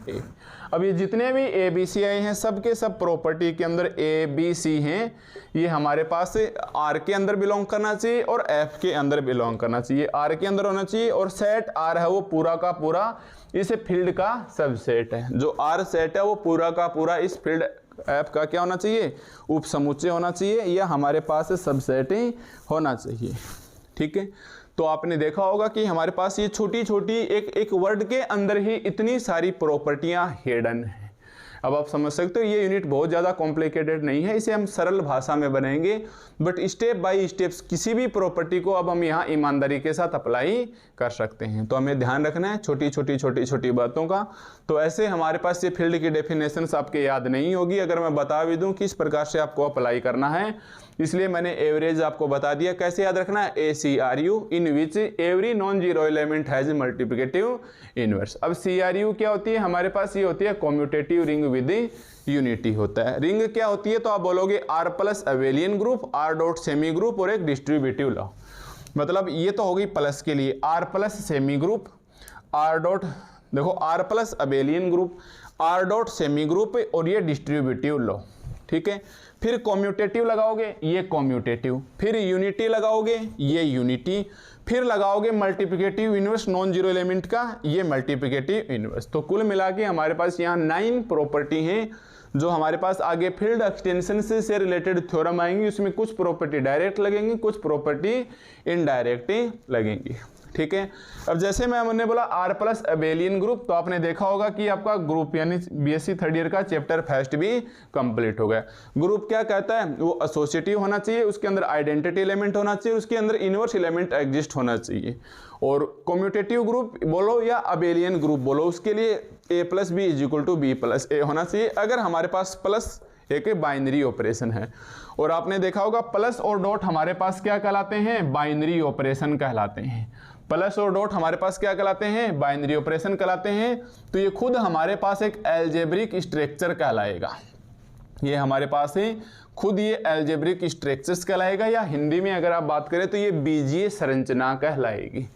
अब ये जितने भी ए बी सी आए हैं सब के सब प्रॉपर्टी के अंदर ए बी सी हैं, ये हमारे पास आर के अंदर बिलोंग करना चाहिए और एफ के अंदर बिलोंग करना चाहिए। आर के अंदर होना चाहिए और सेट आर है वो पूरा का पूरा इस फील्ड का सबसेट है। जो आर सेट है वो पूरा का पूरा इस फील्ड एफ का क्या होना चाहिए, उप समुच्चय होना चाहिए, या हमारे पास सबसेट ही होना चाहिए, ठीक है। तो आपने देखा होगा कि हमारे पास ये छोटी छोटी एक वर्ड के अंदर ही इतनी सारी प्रॉपर्टियां हिडन हैं। अब आप समझ सकते हो ये यूनिट बहुत ज़्यादा कॉम्प्लिकेटेड नहीं है, इसे हम सरल भाषा में बनाएंगे, बट स्टेप बाय स्टेप्स किसी भी प्रॉपर्टी को अब हम यहाँ ईमानदारी के साथ अप्लाई कर सकते हैं। तो हमें ध्यान रखना है छोटी छोटी बातों का। तो ऐसे हमारे पास ये फील्ड की डेफिनेशंस आपके याद नहीं होगी अगर मैं बता भी दूं किस प्रकार से आपको अप्लाई करना है, इसलिए मैंने एवरेज आपको बता दिया। कैसे याद रखना है, A C R U in which every non zero element has multiplicative inverse. अब सी आर यू क्या होती है, हमारे पास ये होती है कॉम्यूटेटिव रिंग विद यूनिटी होता है। रिंग क्या होती है, तो आप बोलोगे R plus abelian group, R dot semi group और एक डिस्ट्रीब्यूटिव लॉ। मतलब ये तो होगी प्लस के लिए, R plus semi group, R dot देखो R plus abelian group, R dot semi group और ये डिस्ट्रीब्यूटिव लॉ, ठीक है। फिर कॉम्यूटेटिव लगाओगे, ये कॉम्यूटेटिव, फिर यूनिटी लगाओगे, ये यूनिटी, फिर लगाओगे multiplicative inverse non zero element का, ये मल्टीप्लिकेटिव इनवर्स। तो कुल मिला के हमारे पास यहाँ 9 प्रॉपर्टी हैं जो हमारे पास आगे फील्ड एक्सटेंशन से रिलेटेड थ्योरम आएंगी। उसमें कुछ प्रॉपर्टी डायरेक्ट लगेंगी, कुछ प्रॉपर्टी इनडायरेक्ट लगेंगी, ठीक है। अब जैसे मैंने बोला आर प्लस अबेलियन ग्रुप, तो आपने देखा होगा कि आपका ग्रुप यानी बीएससी थर्ड ईयर का चैप्टर फर्स्ट भी कंप्लीट हो गया। ग्रुप क्या कहता है, वो एसोसिएटिव होना चाहिए, उसके अंदर आइडेंटिटी एलिमेंट होना चाहिए, उसके अंदर इनवर्स एलिमेंट एग्जिस्ट होना चाहिए। और कम्यूटेटिव ग्रुप बोलो या अबेलियन ग्रुप बोलो, उसके लिए a plus b is equal to b plus a होना चाहिए अगर हमारे पास प्लस एक बाइनरी ऑपरेशन है। और आपने देखा होगा प्लस और डॉट हमारे पास क्या कहलाते हैं, बाइनरी ऑपरेशन कहलाते हैं। प्लस और डॉट हमारे पास क्या कहलाते हैं, बाइनरी ऑपरेशन कहलाते हैं। तो ये खुद हमारे पास एक अलजेब्रिक स्ट्रक्चर कहलाएगा, ये हमारे पास है खुद ये अलजेब्रिक स्ट्रक्चर्स कहलाएगा, या हिंदी में अगर आप बात करें तो ये बीजीय संरचना कहलाएगी।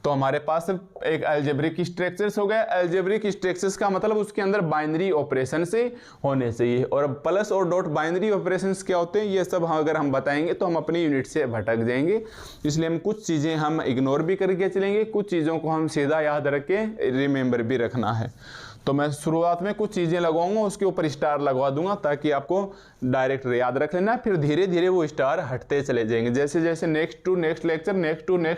तो हमारे पास एक अलजेब्रिक स्ट्रक्चर्स हो गया। अलजेब्रिक स्ट्रक्चर्स का मतलब उसके अंदर बाइनरी ऑपरेशन से होने चाहिए। और प्लस और डॉट बाइनरी ऑपरेशंस क्या होते हैं ये सब अगर हम बताएंगे तो हम अपनी यूनिट से भटक जाएंगे, इसलिए हम कुछ चीज़ें हम इग्नोर भी करके चलेंगे, कुछ चीज़ों को हम सीधा याद रख के रिमेंबर भी रखना है। तो मैं शुरुआत में कुछ चीज़ें लगाऊंगा, उसके ऊपर स्टार लगवा दूंगा ताकि आपको डायरेक्ट याद रख लेना, फिर धीरे धीरे वो स्टार हटते चले जाएंगे। जैसे जैसे नेक्स्ट टू नेक्स्ट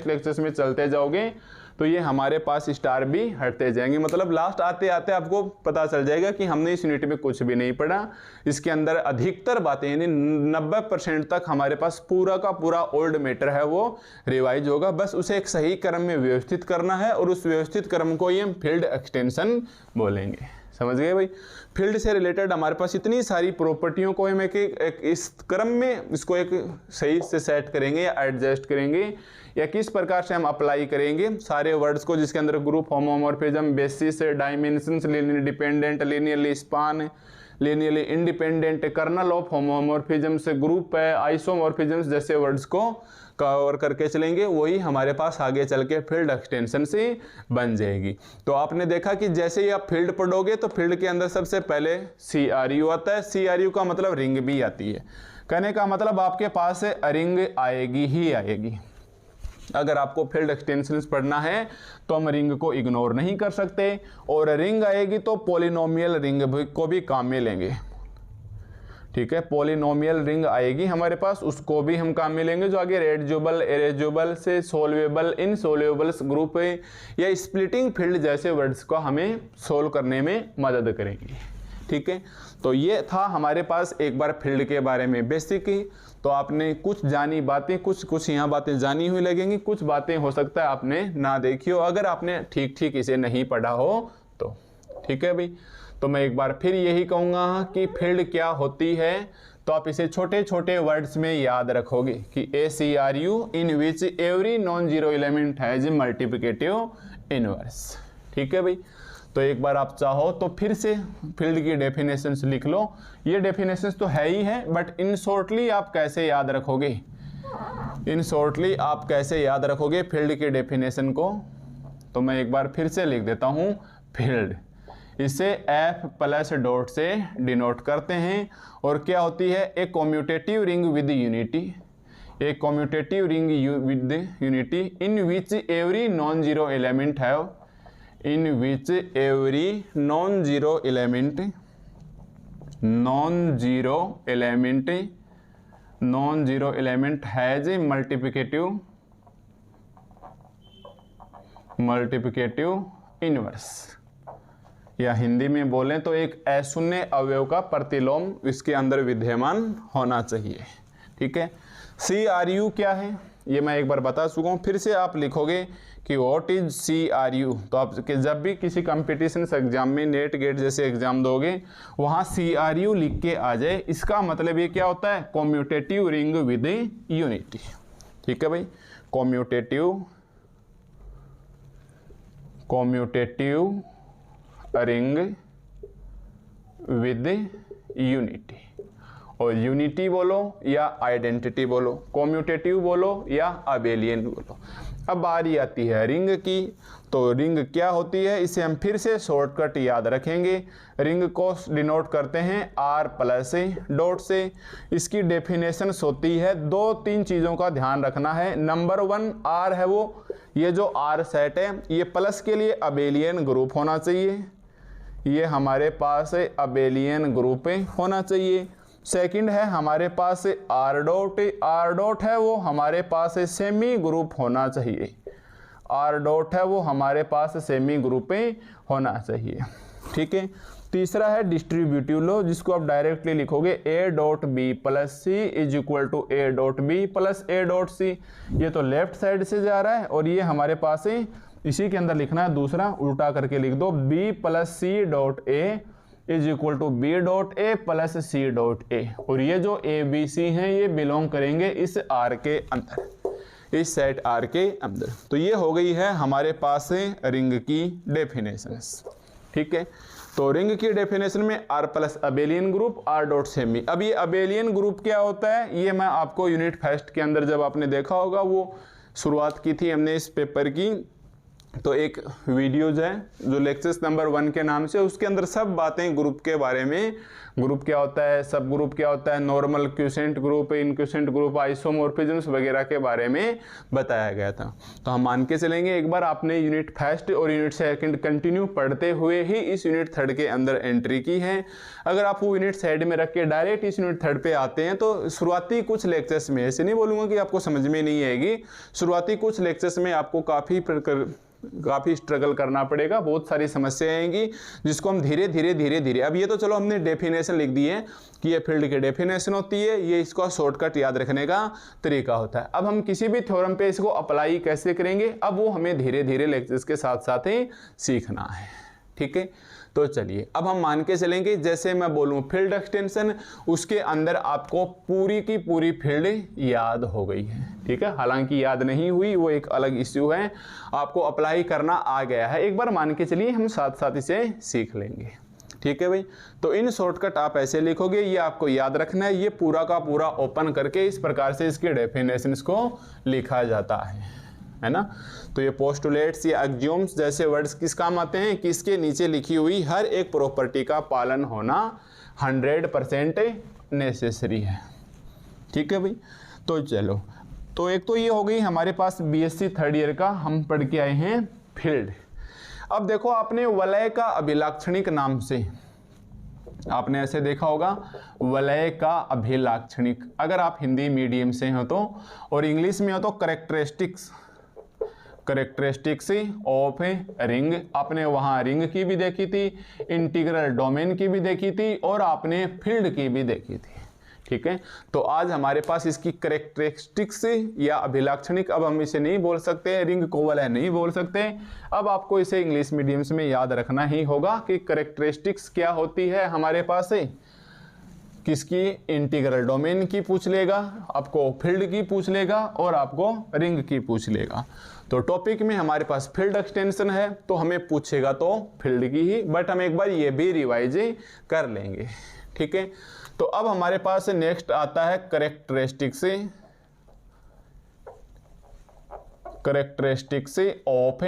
लेक्चर्स में चलते जाओगे तो ये हमारे पास स्टार भी हटते जाएंगे। मतलब लास्ट आते आते आपको पता चल जाएगा कि हमने इस यूनिट में कुछ भी नहीं पढ़ा। इसके अंदर अधिकतर बातें यानी 90% तक हमारे पास पूरा का पूरा ओल्ड मैटर है वो रिवाइज होगा। बस उसे एक सही क्रम में व्यवस्थित करना है और उस व्यवस्थित क्रम को ये फील्ड एक्सटेंशन बोलेंगे। समझ गए भाई। फील्ड से रिलेटेड हमारे पास इतनी सारी प्रॉपर्टियों को हम एक इस क्रम में इसको एक सही से सेट करेंगे या एडजस्ट करेंगे या किस प्रकार से हम अप्लाई करेंगे सारे वर्ड्स को, जिसके अंदर group, homomorphism, basis, dimensions, linear dependent, linearly span, linearly independent, kernel of homomorphism से ग्रुप है, आइसोमॉर्फिज्म जैसे वर्ड्स को कवर करके चलेंगे, वही हमारे पास आगे चल के फील्ड एक्सटेंशन से बन जाएगी। तो आपने देखा कि जैसे ही आप फील्ड पढ़ोगे तो फील्ड के अंदर सबसे पहले CRU आता है। CRU का मतलब रिंग भी आती है। कहने का मतलब आपके पास रिंग आएगी ही आएगी। अगर आपको फील्ड एक्सटेंशंस पढ़ना है तो हम रिंग को इग्नोर नहीं कर सकते, और रिंग आएगी तो पॉलिनोमियल रिंग को भी काम में लेंगे। ठीक है, पॉलिनोमियल रिंग आएगी हमारे पास, उसको भी हम काम में लेंगे, जो आगे रेड्यूबल, इरेड्यूबल से सोल्वेबल, इनसोल्वेबल्स ग्रुप या स्प्लिटिंग फील्ड जैसे वर्ड्स को हमें सोल्व करने में मदद करेंगी। ठीक है, तो ये था हमारे पास एक बार फील्ड के बारे में बेसिक ही। तो आपने कुछ जानी बातें, कुछ यहाँ बातें जानी हुई लगेंगी, कुछ बातें हो सकता है आपने ना देखी हो, अगर आपने ठीक इसे नहीं पढ़ा हो तो। ठीक है भाई, तो मैं एक बार फिर यही कहूँगा कि फील्ड क्या होती है, तो आप इसे छोटे छोटे वर्ड्स में याद रखोगे कि ACRU in which every non zero element has multiplicative inverse. ठीक है भाई, तो एक बार आप चाहो तो फिर से फील्ड की डेफिनेशंस लिख लो। ये डेफिनेशंस तो है ही है, बट इन शॉर्टली आप कैसे याद रखोगे, इन शॉर्टली आप कैसे याद रखोगे फील्ड की डेफिनेशन को, तो मैं एक बार फिर से लिख देता हूँ। फील्ड इसे F प्लस डॉट से डिनोट करते हैं, और क्या होती है, a commutative ring with unity, a commutative ring with unity in which every non zero element have, in which every non zero element has multiplicative inverse, या हिंदी में बोलें तो एक अशून्य अवयव का प्रतिलोम इसके अंदर विद्यमान होना चाहिए। ठीक है, CRU क्या है ये मैं एक बार बता चुका हूँ, फिर से आप लिखोगे कि व्हाट इज CRU, तो आप जब भी किसी कंपटीशन एग्जाम में नेट गेट जैसे एग्जाम दोगे वहाँ CRU लिख के आ जाए, इसका मतलब ये क्या होता है, कम्यूटेटिव रिंग विद यूनिटी। ठीक है भाई, कम्यूटेटिव रिंग विद यूनिटी, और यूनिटी बोलो या आइडेंटिटी बोलो, कम्यूटेटिव बोलो या अबेलियन बोलो। अब बारी आती है रिंग की, तो रिंग क्या होती है इसे हम फिर से शॉर्टकट याद रखेंगे। रिंग को डिनोट करते हैं R प्लस डॉट से। इसकी डेफिनेशन होती है, 2-3 चीज़ों का ध्यान रखना है। नंबर 1 R है वो, ये जो R सेट है ये प्लस के लिए अबेलियन ग्रुप होना चाहिए, ये हमारे पास अबेलियन ग्रुप होना चाहिए। सेकंड है हमारे पास R डॉट है वो हमारे पास सेमी ग्रुप होना चाहिए, R डॉट है वो हमारे पास सेमी ग्रुप होना चाहिए। ठीक है, तीसरा है डिस्ट्रीब्यूटिव लॉ, जिसको आप डायरेक्टली लिखोगे A dot B plus C is equal to A dot B plus A dot C. ये तो लेफ्ट साइड से जा रहा है, और ये हमारे पास इसी के अंदर लिखना है, दूसरा उल्टा करके लिख दो, B plus C dot A is equal to B dot A plus C dot A, और ये जो ABC हैं ये बिलोंग करेंगे इस R के अंदर, इस सेट R के अंदर। तो ये हो गई है हमारे पास रिंग की डेफिनेशंस। ठीक है, तो रिंग की डेफिनेशन में R plus abelian group, R dot semi. अब ये अबेलियन ग्रुप क्या होता है ये मैं आपको यूनिट फर्स्ट के अंदर जब आपने देखा होगा, वो शुरुआत की थी हमने इस पेपर की, तो एक वीडियोज है जो लेक्चर्स नंबर 1 के नाम से, उसके अंदर सब बातें ग्रुप के बारे में, ग्रुप क्या होता है, सब ग्रुप क्या होता है, नॉर्मल क्यूसेंट ग्रुप, इनक्यूसेंट ग्रुप, आइसोमॉर्फिज्म्स वगैरह के बारे में बताया गया था। तो हम मान के चलेंगे एक बार आपने यूनिट फर्स्ट और यूनिट सेकंड कंटिन्यू पढ़ते हुए ही इस यूनिट थर्ड के अंदर एंट्री की है। अगर आप वो यूनिट साइड में रख के डायरेक्ट इस यूनिट थर्ड पे आते हैं तो शुरुआती कुछ लेक्चर्स में, ऐसे नहीं बोलूँगा कि आपको समझ में नहीं आएगी, शुरुआती कुछ लेक्चर्स में आपको काफ़ी स्ट्रगल करना पड़ेगा, बहुत सारी समस्याएं आएंगी जिसको हम धीरे धीरे अब ये तो चलो हमने डेफिनेशन लिख दी है कि ये फील्ड की डेफिनेशन होती है, ये इसका शॉर्टकट याद रखने का तरीका होता है। अब हम किसी भी थ्योरम पे इसको अप्लाई कैसे करेंगे, अब वो हमें धीरे धीरे लेक्चर्स के साथ साथ ही सीखना है। ठीक है, तो चलिए अब हम मान के चलेंगे जैसे मैं बोलूँ फील्ड एक्सटेंशन, उसके अंदर आपको पूरी की पूरी फील्ड याद हो गई है, ठीक है। हालांकि याद नहीं हुई वो एक अलग इश्यू है, आपको अप्लाई करना आ गया है, एक बार मान के चलिए हम साथ साथ इसे सीख लेंगे, ठीक है भाई। तो इन शॉर्टकट आप ऐसे लिखोगे, ये आपको याद रखना है, ये पूरा का पूरा ओपन करके इस प्रकार से इसके डेफिनेशंस को लिखा जाता है ना। तो ये पोस्टुलेट्स या एक्सियोम्स जैसे वर्ड्स किस काम आते हैं कि इसके नीचे लिखी हुई हर एक प्रॉपर्टी का पालन होना 100% नेसेसरी है, ठीक है भाई। तो चलो, तो एक तो ये हो गई हमारे पास बीएससी थर्ड ईयर का हम पढ़ के आए हैं फील्ड। अब देखो आपने वलय का अभिलाक्षणिक नाम से आपने ऐसे देखा होगा, वलय का अभिलाक्षणिक, अगर आप हिंदी मीडियम से हो तो, और इंग्लिश में हो तो करेक्टरिस्टिक्स ऑफ रिंग, आपने वहां रिंग की भी देखी थी, इंटीग्रल डोमेन की भी देखी थी, और आपने फील्ड की भी देखी थी, ठीक है। तो आज हमारे पास इसकी करेक्टरिस्टिक्स या अभिलाक्षणिक, अब हम इसे नहीं बोल सकते, रिंग को वलय नहीं बोल सकते, अब आपको इसे इंग्लिश मीडियम्स में याद रखना ही होगा कि करेक्टरिस्टिक्स क्या होती है हमारे पास है, किसकी, इंटीग्रल डोमेन की पूछ लेगा, आपको फील्ड की पूछ लेगा, और आपको रिंग की पूछ लेगा। तो टॉपिक में हमारे पास फील्ड एक्सटेंशन है तो हमें पूछेगा तो फील्ड की ही, बट हम एक बार ये भी रिवाइज कर लेंगे, ठीक है। तो अब हमारे पास नेक्स्ट आता है करेक्टरिस्टिक्स ऑफ,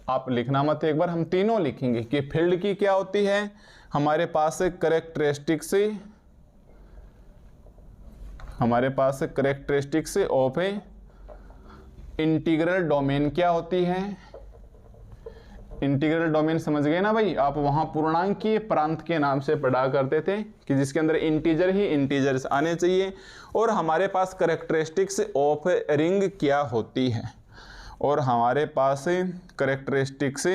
आप लिखना मत, एक बार हम तीनों लिखेंगे कि फील्ड की क्या होती है हमारे पास, करेक्टरिस्टिक्स ऑफ इंटीग्रल डोमेन क्या होती है, इंटीग्रल डोमेन समझ गए ना भाई, आप वहां पूर्णांकीय प्रांत के नाम से पढ़ा करते थे कि जिसके अंदर इंटीजर ही इंटीजर्स आने चाहिए। और हमारे पास करेक्टरिस्टिक्स ऑफ रिंग क्या होती है, और हमारे पास करेक्टरिस्टिक्स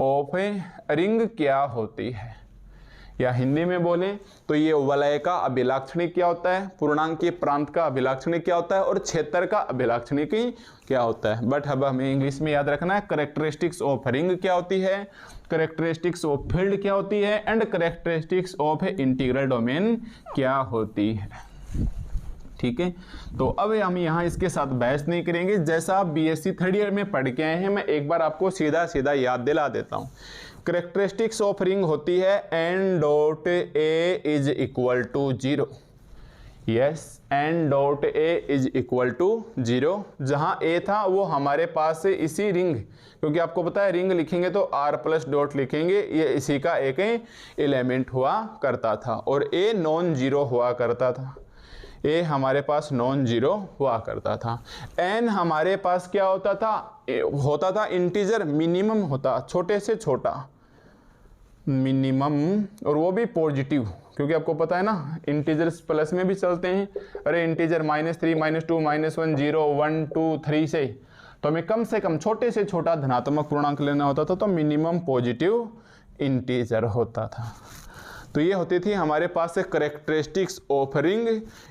ऑफ रिंग क्या होती है, या हिंदी में बोले तो ये वलय का अभिलाक्षणिक क्या होता है, पूर्णांकीय प्रांत का अभिलाक्षणिक क्या होता है, और क्षेत्र का अभिलाक्षणिक क्या होता है। बट अब हमें इंग्लिश में याद रखना है, करेक्टरिस्टिक्स ऑफ रिंग क्या होती है, करेक्टरिस्टिक्स ऑफ फील्ड क्या होती है, and characteristics of integral domain क्या होती है, ठीक है। तो अब हम यहाँ इसके साथ बहस नहीं करेंगे, जैसा आप बीएससी थर्ड ईयर में पढ़ के आए हैं मैं एक बार आपको सीधा सीधा याद दिला देता हूँ। करेक्टरिस्टिक्स ऑफ रिंग होती है n dot a is equal to 0, yes, n dot a is equal to 0, जहाँ a था वो हमारे पास इसी रिंग, क्योंकि आपको पता है रिंग लिखेंगे तो r प्लस डॉट लिखेंगे, ये इसी का एक एलिमेंट हुआ करता था, और a नॉन जीरो हुआ करता था, ए हमारे पास नॉन जीरो हुआ करता था। एन हमारे पास क्या होता था इंटीजर मिनिमम होता, छोटे से छोटा मिनिमम, और वो भी पॉजिटिव, क्योंकि आपको पता है ना इंटीजर्स प्लस में भी चलते हैं, अरे इंटीजर -3 -2 -1 0 1 2 3 से, तो हमें कम से कम छोटे से छोटा धनात्मक पूर्णांक लेना होता था, तो मिनिमम पॉजिटिव इंटीजर होता था। तो ये होती थी हमारे पास से characteristics of ring.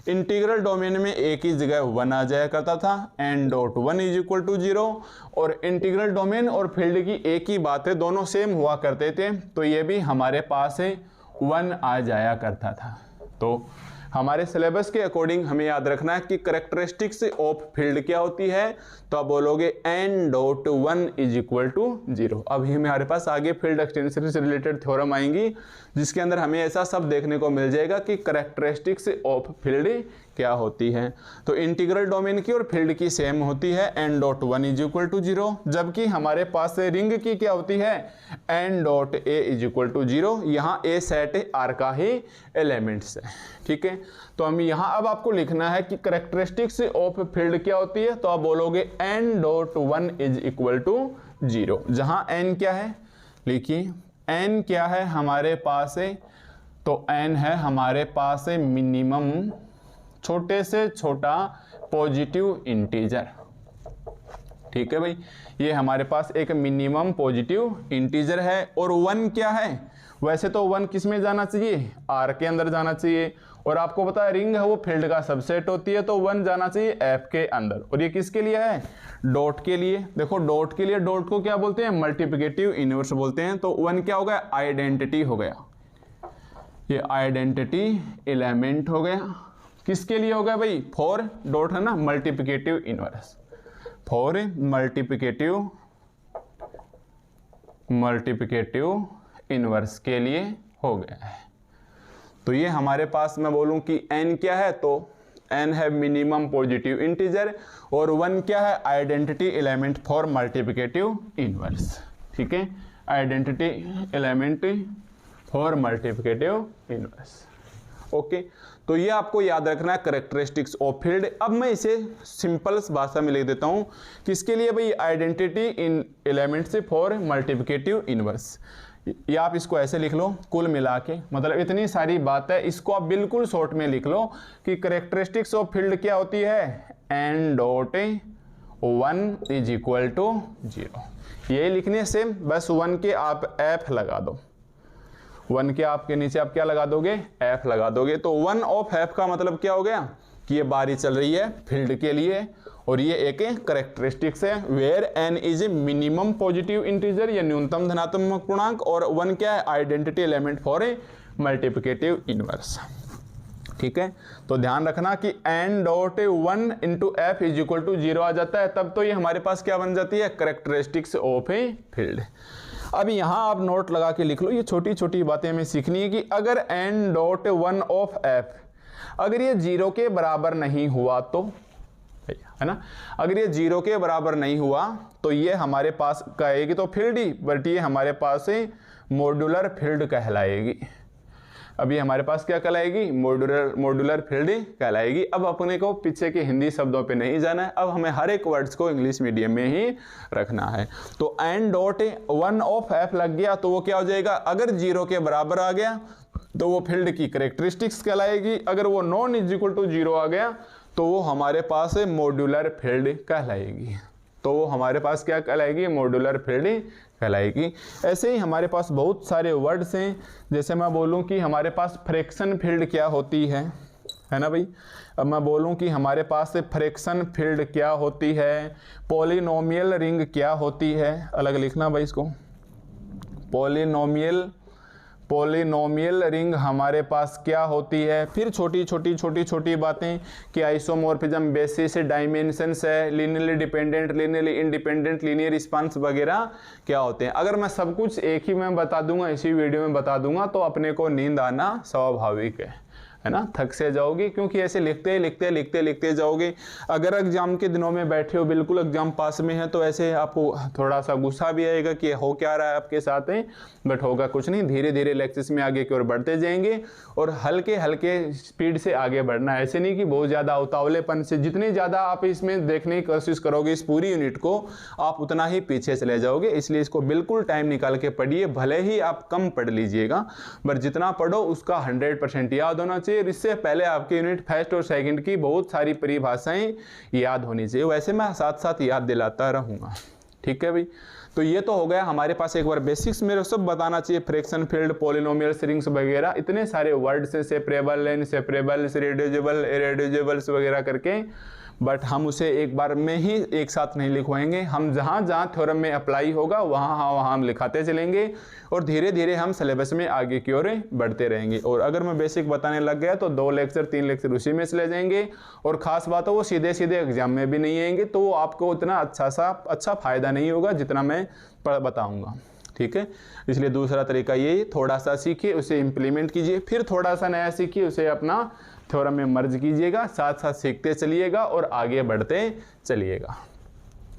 Integral domain में एक ही जगह 1 आ जाया करता था, n dot 1 is equal to 0, और इंटीग्रल डोमेन और फील्ड की एक ही बात है, दोनों सेम हुआ करते थे, तो ये भी हमारे पास है 1 आ जाया करता था। तो हमारे सिलेबस के अकॉर्डिंग हमें याद रखना है कि करेक्टरिस्टिक्स ऑफ फील्ड क्या होती है, तो आप बोलोगे n dot 1 is equal to 0। अभी हमारे पास आगे फील्ड एक्सटेंशन से रिलेटेड थ्योरम आएंगी, जिसके अंदर हमें ऐसा सब देखने को मिल जाएगा कि करेक्टरिस्टिक्स ऑफ फील्ड क्या होती है। तो इंटीग्रल डोमेन की और फील्ड की सेम होती है, n dot 1 is equal to 0, जबकि हमारे पास रिंग की क्या होती है, n dot a is equal to 0, यहाँ a सेट R का ही एलिमेंट्स है, ठीक है। तो हम यहाँ अब आपको लिखना है कि करेक्टरिस्टिक्स ऑफ फील्ड क्या होती है, तो आप बोलोगे n dot 1 is equal to 0, जहाँ n क्या है, लिखिए n क्या है हमारे पास है, तो n है हमारे पास है मिनिमम छोटे से छोटा पॉजिटिव इंटीजर, ठीक है भाई, ये हमारे पास एक मिनिमम पॉजिटिव इंटीजर है। और 1 क्या है, वैसे तो 1 किस में जाना चाहिए, R के अंदर जाना चाहिए, और आपको पता है रिंग है वो फील्ड का सबसेट होती है, तो 1 जाना चाहिए एफ के अंदर। और ये किसके लिए है? डॉट के लिए। देखो डॉट के लिए, डॉट को क्या बोलते हैं? मल्टीप्लिकेटिव इनवर्स बोलते हैं। तो 1 क्या हो गया? आइडेंटिटी हो गया, ये आइडेंटिटी एलिमेंट हो गया। किसके लिए हो गया भाई? फॉर डॉट है ना, multiplicative inverse, for multiplicative inverse के लिए हो गया है। तो ये हमारे पास मैं बोलूं कि n क्या है, तो n है मिनिमम पॉजिटिव इंटीजर, और 1 क्या है? Identity element for multiplicative inverse. ठीक है, identity element for multiplicative inverse. Okay, तो ये आपको याद रखना है कैरेक्टरिस्टिक्स ऑफ फील्ड। अब मैं इसे सिंपल भाषा में लिख देता हूँ। किसके लिए भाई? Identity in elements for multiplicative inverse. ये आप इसको ऐसे लिख लो, कुल मिला के मतलब इतनी सारी बात है, इसको आप बिल्कुल शॉर्ट में लिख लो कि कैरेक्टरिस्टिक्स ऑफ फील्ड क्या होती है? n dot 1 is equal to 0। ये लिखने से बस 1 के आप f लगा दो, 1 के आपके नीचे आप क्या लगा दोगे? f लगा दोगे। तो 1 ऑफ f का मतलब क्या हो गया कि ये बारी चल रही है फील्ड के लिए, और ये एक कैरेक्टरिस्टिक्स है where n is a minimum positive integer, या न्यूनतम धनात्मक पूर्णांक, और 1 क्या है? Identity element for a multiplicative inverse. ठीक है, तो ध्यान रखना कि n dot 1 into F is equal to 0 आ जाता है, तब तो ये हमारे पास क्या बन जाती है? Characteristics of a field. अब यहाँ आप नोट लगा के लिख लो, ये छोटी छोटी बातें हमें सीखनी है कि अगर n डॉट 1 ऑफ एफ अगर ये 0 के बराबर नहीं हुआ तो, है ना, अगर ये 0 के बराबर नहीं हुआ तो ये हमारे पास कहेगी तो फील्ड ही, बट ये हमारे पास मॉड्यूलर फील्ड कहलाएगी। अब ये हमारे पास क्या कहलाएगी? मॉड्यूलर फील्ड कहलाएगी। अब अपने को पीछे के हिंदी शब्दों पे नहीं जाना है, अब हमें हर एक वर्ड्स को इंग्लिश मीडियम में ही रखना है। तो n डॉट 1 ऑफ f लग गया तो वो क्या हो जाएगा? अगर 0 के बराबर आ गया तो वो फील्ड की कैरेक्टरिस्टिक्स कहलाएगी, अगर वो नॉन इज इक्वल टू 0 आ गया तो वो हमारे पास मॉड्यूलर फील्ड कहलाएगी। तो वो हमारे पास क्या कहलाएगी? मॉड्यूलर फील्ड कहलाएगी। ऐसे ही हमारे पास बहुत सारे वर्ड्स हैं, जैसे मैं बोलूं कि हमारे पास फ्रैक्शन फील्ड क्या होती है ना भाई। अब मैं बोलूं कि हमारे पास फ्रैक्शन फील्ड क्या होती है, पॉलिनोमियल रिंग क्या होती है, अलग लिखना भाई इसको। पॉलिनोमियल रिंग हमारे पास क्या होती है, फिर छोटी बातें कि आइसोमॉर्फिज्म, बेसिस, डायमेंशंस है, linearly dependent, linearly independent, linear response वगैरह क्या होते हैं। अगर मैं सब कुछ एक ही में बता दूंगा, इसी वीडियो में बता दूंगा, तो अपने को नींद आना स्वाभाविक है ना, थक से जाओगे, क्योंकि ऐसे लिखते जाओगे। अगर एग्जाम के दिनों में बैठे हो, बिल्कुल एग्जाम पास में है, तो ऐसे आपको थोड़ा सा गुस्सा भी आएगा कि हो क्या रहा है आपके साथ है, बट होगा कुछ नहीं। धीरे धीरे लेक्चर्स में आगे की ओर बढ़ते जाएंगे और हल्के हल्के स्पीड से आगे बढ़ना। ऐसे नहीं कि बहुत ज़्यादा उतावलेपन से, जितनी ज़्यादा आप इसमें देखने की कोशिश करोगे इस पूरी यूनिट को, आप उतना ही पीछे चले जाओगे। इसलिए इसको बिल्कुल टाइम निकाल के पढ़िए, भले ही आप कम पढ़ लीजिएगा, बट जितना पढ़ो उसका 100% याद होना चाहिए। इससे पहले आपके यूनिट फर्स्ट और सेकंड की बहुत सारी परिभाषाएं याद होनी चाहिए, वैसे मैं साथ साथ याद दिलाता रहूँगा। ठीक है भाई, तो ये तो हो गया हमारे पास। एक बार बेसिक्स मेरे सब बताना चाहिए, फ्रैक्शन फील्ड, पॉलिनोमियल रिंग्स वगैरह, इतने सारे वर्ड्स हैं, सेपरेबल, इनसेपरेबल, रिड्यूसिबल, इरेड्यूसिबल्स वगैरह करके, बट हम उसे एक बार में ही एक साथ नहीं लिखवाएंगे। हम जहाँ जहाँ थ्योरम में अप्लाई होगा वहाँ हम लिखाते चलेंगे और धीरे धीरे हम सिलेबस में आगे की ओर बढ़ते रहेंगे। और अगर मैं बेसिक बताने लग गया तो 2 लेक्चर 3 लेक्चर उसी में चले जाएंगे, और ख़ास बात है वो सीधे सीधे एग्जाम में भी नहीं आएंगे, तो वो आपको उतना अच्छा फ़ायदा नहीं होगा जितना मैं बताऊँगा। ठीक है, इसलिए दूसरा तरीका ये, थोड़ा सा सीखिए, उसे इम्प्लीमेंट कीजिए, फिर थोड़ा सा नया सीखिए, उसे अपना थ्योरम में मर्ज कीजिएगा, साथ साथ सीखते चलिएगा और आगे बढ़ते चलिएगा।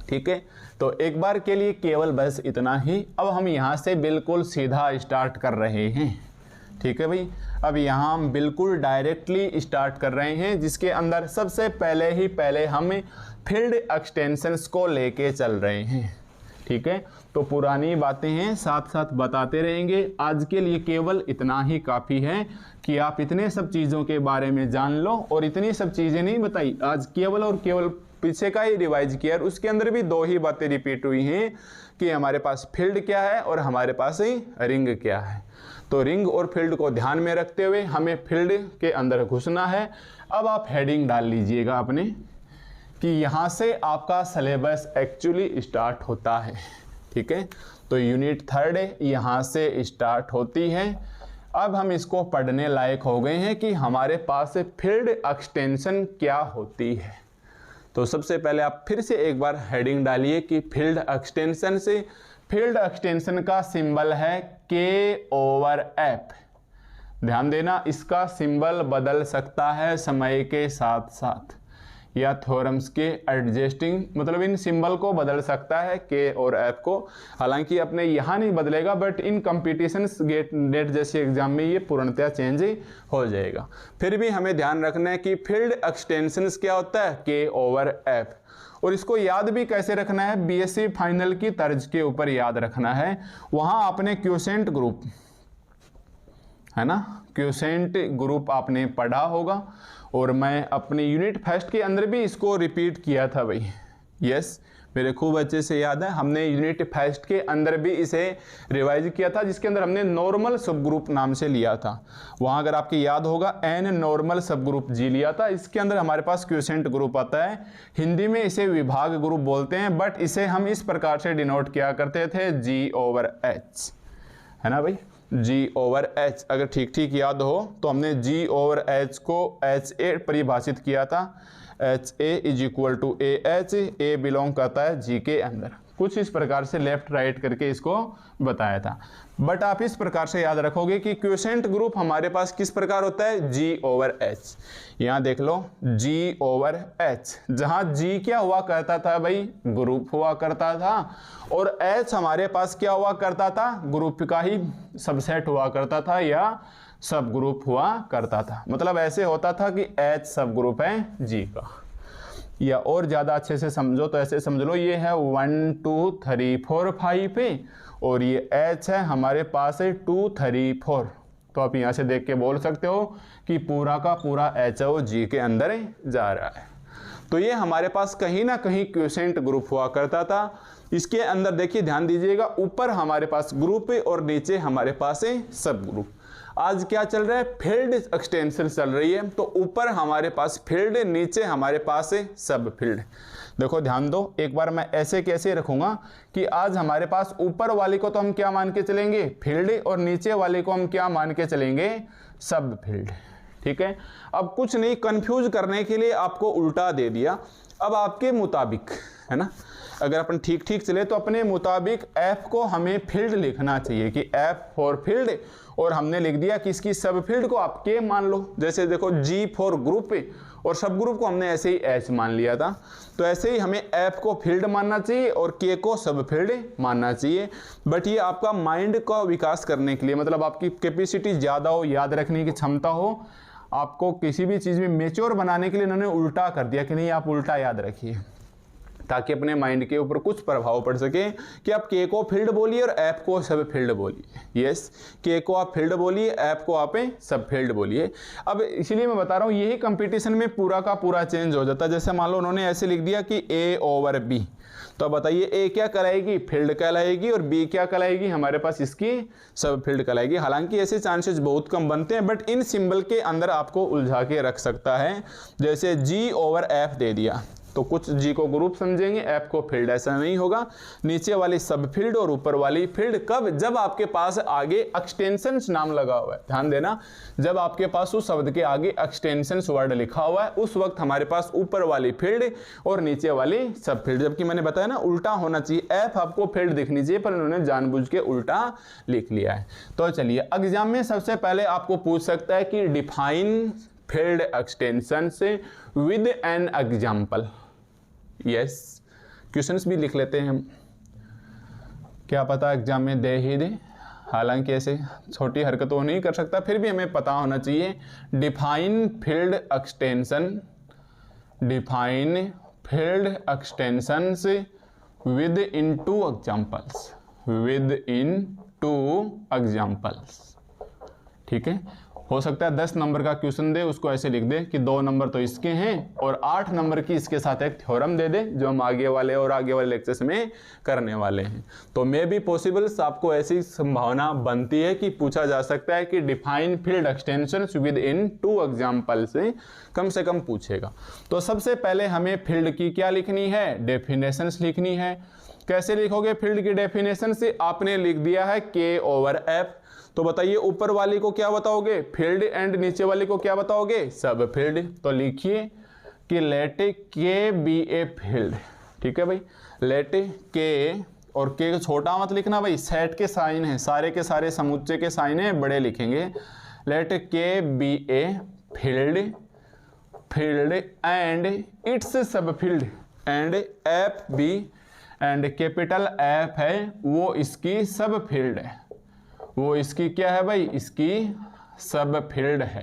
ठीक है, तो एक बार के लिए केवल बस इतना ही। अब हम यहाँ से बिल्कुल सीधा स्टार्ट कर रहे हैं। ठीक है भाई, अब यहाँ हम बिल्कुल डायरेक्टली स्टार्ट कर रहे हैं, जिसके अंदर सबसे पहले हम फील्ड एक्सटेंशंस को लेके चल रहे हैं। ठीक है, तो पुरानी बातें हैं साथ साथ बताते रहेंगे। आज के लिए केवल इतना ही काफ़ी है कि आप इतने सब चीज़ों के बारे में जान लो, और इतनी सब चीज़ें नहीं बताई आज, केवल और केवल पीछे का ही रिवाइज किया। उसके अंदर भी 2 ही बातें रिपीट हुई हैं कि हमारे पास फील्ड क्या है और हमारे पास ही रिंग क्या है। तो रिंग और फील्ड को ध्यान में रखते हुए हमें फील्ड के अंदर घुसना है। अब आप हेडिंग डाल लीजिएगा अपने कि यहाँ से आपका सिलेबस एक्चुअली स्टार्ट होता है। ठीक है, तो यूनिट 3 यहाँ से स्टार्ट होती है। अब हम इसको पढ़ने लायक हो गए हैं कि हमारे पास फील्ड एक्सटेंशन क्या होती है। तो सबसे पहले आप फिर से एक बार हेडिंग डालिए कि फील्ड एक्सटेंशन से, फील्ड एक्सटेंशन का सिंबल है K/F। ध्यान देना, इसका सिंबल बदल सकता है समय के साथ साथ या थ्योरम्स के एडजस्टिंग, मतलब इन सिंबल को बदल सकता है K और F को। हालांकि अपने यहाँ नहीं बदलेगा, but in competitions GATE NET जैसे एग्जाम में ये पूर्णतः चेंज हो जाएगा। फिर भी हमें ध्यान रखना है कि फील्ड एक्सटेंशंस क्या होता है, K/F। और इसको याद भी कैसे रखना है, बीएससी फाइनल की तर्ज के ऊपर याद रखना है। वहाँ आपने क्वोशेंट ग्रुप, है ना, क्वोशेंट ग्रुप आपने पढ़ा होगा, और मैं अपनी यूनिट फर्स्ट के अंदर भी इसको रिपीट किया था भाई। यस, मेरे खूब अच्छे से याद है, हमने यूनिट फर्स्ट के अंदर भी इसे रिवाइज किया था, जिसके अंदर हमने नॉर्मल सब ग्रुप नाम से लिया था। वहाँ अगर आपकी याद होगा एन नॉर्मल सब ग्रुप जी लिया था। इसके अंदर हमारे पास क्वोशेंट ग्रुप आता है, हिंदी में इसे विभाग ग्रुप बोलते हैं, बट इसे हम इस प्रकार से डिनोट किया करते थे G/H, है ना भाई, G/H। अगर ठीक ठीक याद हो तो हमने G/H को HA परिभाषित किया था, HA = AH, A बिलोंग करता है G के अंदर। कुछ इस प्रकार से लेफ्ट राइट करके इसको बताया था। बट आप इस प्रकार से याद रखोगे कि क्वोशेंट ग्रुप हमारे पास किस प्रकार होता है, G/H। यहाँ देख लो G/H, जहाँ G क्या हुआ करता था भाई, ग्रुप हुआ करता था, और H हमारे पास क्या हुआ करता था, ग्रुप का ही सबसेट हुआ करता था या सब ग्रुप हुआ करता था। मतलब ऐसे होता था कि H सब ग्रुप है G का। या और ज़्यादा अच्छे से समझो तो ऐसे समझ लो, ये है 1 2 3 4 5 पे, और ये H है हमारे पास है 2 3 4। तो आप यहाँ से देख के बोल सकते हो कि पूरा का पूरा H O G के अंदर जा रहा है। तो ये हमारे पास कहीं ना कहीं क्वोशेंट ग्रुप हुआ करता था। इसके अंदर देखिए, ध्यान दीजिएगा, ऊपर हमारे पास ग्रुप है और नीचे हमारे पास है सब ग्रुप। आज क्या चल रहा है, फील्ड एक्सटेंशन चल रही है। तो ऊपर हमारे पास फील्ड, नीचे हमारे पास है सब फील्ड। देखो ध्यान दो, एक बार मैं ऐसे कैसे रखूंगा कि आज हमारे पास ऊपर वाली को तो हम क्या मान के चलेंगे, फील्ड, और नीचे वाले को हम क्या मान के चलेंगे, सब फील्ड। ठीक है, अब कुछ नहीं, कंफ्यूज करने के लिए आपको उल्टा दे दिया। अब आपके मुताबिक, है ना, अगर अपन ठीक ठीक चले तो अपने मुताबिक F को हमें फील्ड लिखना चाहिए कि F फॉर फील्ड, और हमने लिख दिया कि इसकी सब फील्ड को आप K मान लो। जैसे देखो G फॉर ग्रुप, और सब ग्रुप को हमने ऐसे ही H मान लिया था। तो ऐसे ही हमें F को फील्ड मानना चाहिए और K को सब फील्ड मानना चाहिए। बट ये आपका माइंड का विकास करने के लिए, मतलब आपकी कैपेसिटी ज़्यादा हो, याद रखने की क्षमता हो, आपको किसी भी चीज़ में मेच्योर बनाने के लिए इन्होंने उल्टा कर दिया कि नहीं आप उल्टा याद रखिए, ताकि अपने माइंड के ऊपर कुछ प्रभाव पड़ सके कि आप K को फील्ड बोलिए और F को सब फील्ड बोलिए। यस, K को आप फील्ड बोलिए, F को आप सब फील्ड बोलिए। अब इसलिए मैं बता रहा हूँ, यही कंपटीशन में पूरा का पूरा चेंज हो जाता है। जैसे मान लो उन्होंने ऐसे लिख दिया कि A/B, तो अब बताइए A क्या कहलाएगी, फील्ड कहलाएगी, और B क्या कहलाएगी, हमारे पास इसकी सब फील्ड कहलाएगी। हालांकि ऐसे चांसेस बहुत कम बनते हैं, बट इन सिंबल के अंदर आपको उलझा के रख सकता है। जैसे G/F दे दिया तो कुछ G को ग्रुप समझेंगे, F को फील्ड, ऐसा नहीं होगा। नीचे वाली सब फील्ड और ऊपर वाली फील्ड कब, जब आपके पास आगे एक्सटेंशंस नाम लगा हुआ है। ध्यान देना, जब आपके पास उस शब्द के आगे एक्सटेंशंस वर्ड लिखा हुआ है, उस वक्त हमारे पास ऊपर वाली फील्ड और नीचे वाली सब फील्ड। जबकि मैंने बताया ना उल्टा होना चाहिए, F आपको फील्ड दिखनी चाहिए, पर उन्होंने जानबूझ के उल्टा लिख लिया है। तो चलिए, एग्जाम में सबसे पहले आपको पूछ सकता है कि डिफाइन फील्ड एक्सटेंशन से with an example. Yes, questions भी लिख लेते हैं हम, क्या पता एग्जाम में दे ही दे। हालांकि ऐसे छोटी हरकतों नहीं कर सकता, फिर भी हमें पता होना चाहिए। Define field extension, define field extensions with in two examples, with in two examples. ठीक है, हो सकता है 10 नंबर का क्वेश्चन दे, उसको ऐसे लिख दे कि 2 नंबर तो इसके हैं और 8 नंबर की इसके साथ एक थ्योरम दे दे, जो हम आगे वाले लेक्चर्स में करने वाले हैं। तो मे बी पॉसिबल्स, आपको ऐसी संभावना बनती है कि पूछा जा सकता है कि define field extension within 2 example से कम पूछेगा। तो सबसे पहले हमें फील्ड की क्या लिखनी है, डेफिनेशंस लिखनी है। कैसे लिखोगे फील्ड की डेफिनेशन से? आपने लिख दिया है K/F, तो बताइए ऊपर वाली को क्या बताओगे, फील्ड, एंड नीचे वाली को क्या बताओगे, सब फील्ड। तो लिखिए कि let K be a field. ठीक है भाई, लेट K, और K छोटा मत लिखना भाई, सेट के साइन है, सारे के सारे समुच्चय के साइन है, बड़े लिखेंगे। Let K be a field and its सब field, and F be, and capital F है वो इसकी सब फील्ड है, वो इसकी क्या है भाई, इसकी सब फील्ड है।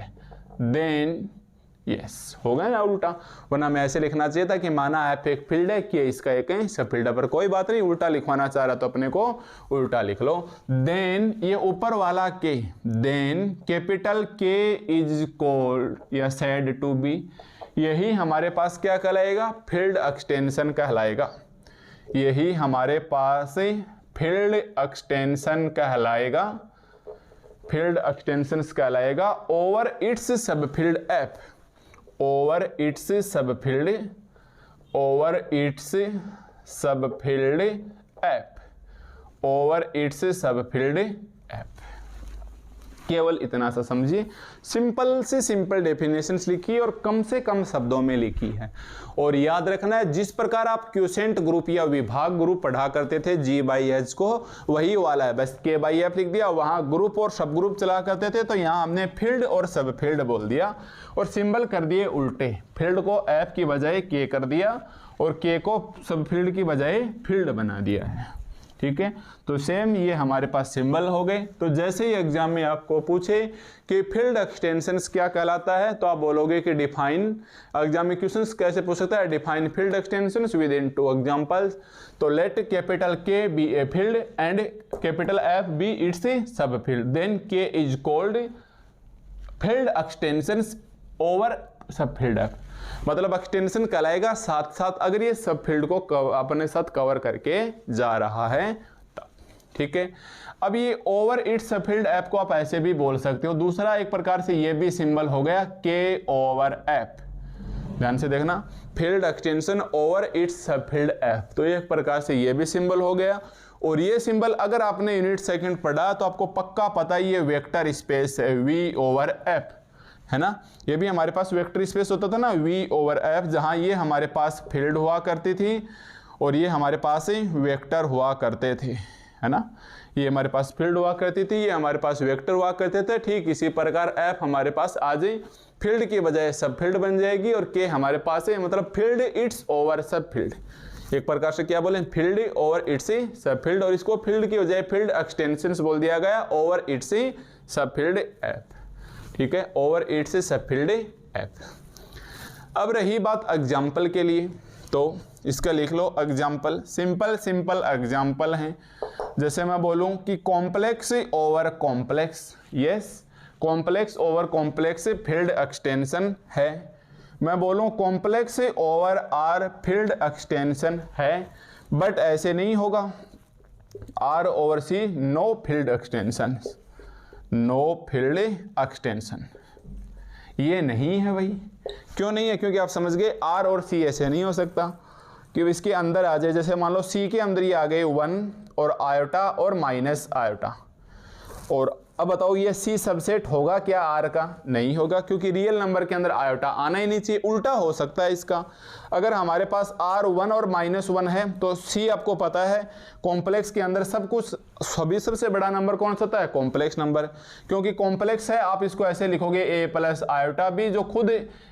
देन यस, हो गया ना उल्टा, वरना मैं ऐसे लिखना चाहिए था कि माना F एक फील्ड है, कि इसका एक है सब फील्ड है, पर कोई बात नहीं, उल्टा लिखवाना चाह रहा तो अपने को उल्टा लिख लो। देन ये ऊपर वाला K, then capital K is called या सेड टू बी, यही हमारे पास क्या कहलाएगा, फील्ड एक्सटेंशन कहलाएगा। यही हमारे पास फील्ड एक्सटेंशन कहलाएगा, फील्ड एक्सटेंशंस कहलाएगा ओवर इट्स सब फील्ड F, ओवर इट्स सब फील्ड, ओवर इट्स सब फील्ड F, ओवर इट्स सब फील्ड F। केवल इतना सा समझिए, सिंपल से सिंपल डेफिनेशंस लिखी और कम से कम शब्दों में लिखी है। और याद रखना है, जिस प्रकार आप क्वोशिएंट ग्रुप या विभाग ग्रुप पढ़ा करते थे G/H को, वही वाला है, बस K/F लिख दिया, वहां ग्रुप और सब ग्रुप चला करते थे, तो यहाँ हमने फील्ड और सब फील्ड बोल दिया और सिंबल कर दिए उल्टे, फील्ड को F की बजाय K कर दिया और K को सब फील्ड की बजाय फील्ड बना दिया है। ठीक है, तो सेम ये हमारे पास सिंबल हो गए। तो जैसे ही एग्जाम में आपको पूछे कि फील्ड एक्सटेंशंस क्या कहलाता है, तो आप बोलोगे कि डिफाइन, एग्जाम में क्वेश्चंस कैसे पूछ सकता है, define field extensions within 2 examples. तो let capital K be a field and capital F be its सब field, then K is called field extensions over sub field F। मतलब extension कहलाएगा साथ साथ अगर ये सब फील्ड को अपने साथ कवर करके जा रहा है तब। ठीक है, अब ये ओवर इट्स सब फील्ड F को आप ऐसे भी बोल सकते हो। दूसरा एक प्रकार से ये भी सिंबल हो गया K/F, ध्यान से देखना, फील्ड एक्सटेंशन ओवर इट्स सब फील्ड F, तो एक प्रकार से ये भी सिंबल हो गया। और ये सिंबल अगर आपने यूनिट सेकंड पढ़ा तो आपको पक्का पता है ये वेक्टर स्पेस है V/F, है ना। ये भी हमारे पास वेक्टर स्पेस होता था ना V/F, जहां ये हमारे पास फील्ड हुआ करती थी और ये हमारे पास वेक्टर हुआ करते थे, है ना। ये हमारे पास फील्ड हुआ करती थी, ये हमारे पास वेक्टर हुआ करते थे। ठीक इसी प्रकार F हमारे पास आ जाए, फील्ड की बजाय सब फील्ड बन जाएगी और K हमारे पास है, मतलब field it's over sub field. एक प्रकार से क्या बोले, फील्ड ओवर इट्स सब फील्ड, और इसको फील्ड की बजाय फील्ड एक्सटेंशंस बोल दिया गया ओवर इट्स सब फील्ड F। ठीक है, ओवर इट्स सब फील्ड F। अब रही बात एग्जाम्पल के लिए, तो इसका लिख लो एग्जाम्पल, सिंपल सिंपल एग्जाम्पल हैं। जैसे मैं बोलूं कि complex over complex, yes, complex over complex field extension है। मैं बोलूं complex over R field extension है, बट ऐसे नहीं होगा, R/C know field extension, know field extension, ये नहीं है भाई। क्यों नहीं है? क्योंकि आप समझ गए R और C ऐसे नहीं हो सकता कि इसके अंदर आ जाए। जैसे मान लो C के अंदर ये आ गए 1 और आयोटा और माइनस आयोटा, और अब बताओ ये C सबसेट होगा क्या R का? नहीं होगा, क्योंकि रियल नंबर के अंदर आयोटा आना ही नहीं चाहिए। उल्टा हो सकता है इसका, अगर हमारे पास R 1 और -1 है तो C आपको पता है कॉम्प्लेक्स के अंदर सब कुछ, सभी सबसे बड़ा नंबर कौन सा होता है? Complex number. क्योंकि कॉम्प्लेक्स है, आप इसको ऐसे लिखोगे A प्लस आयोटा B, जो खुद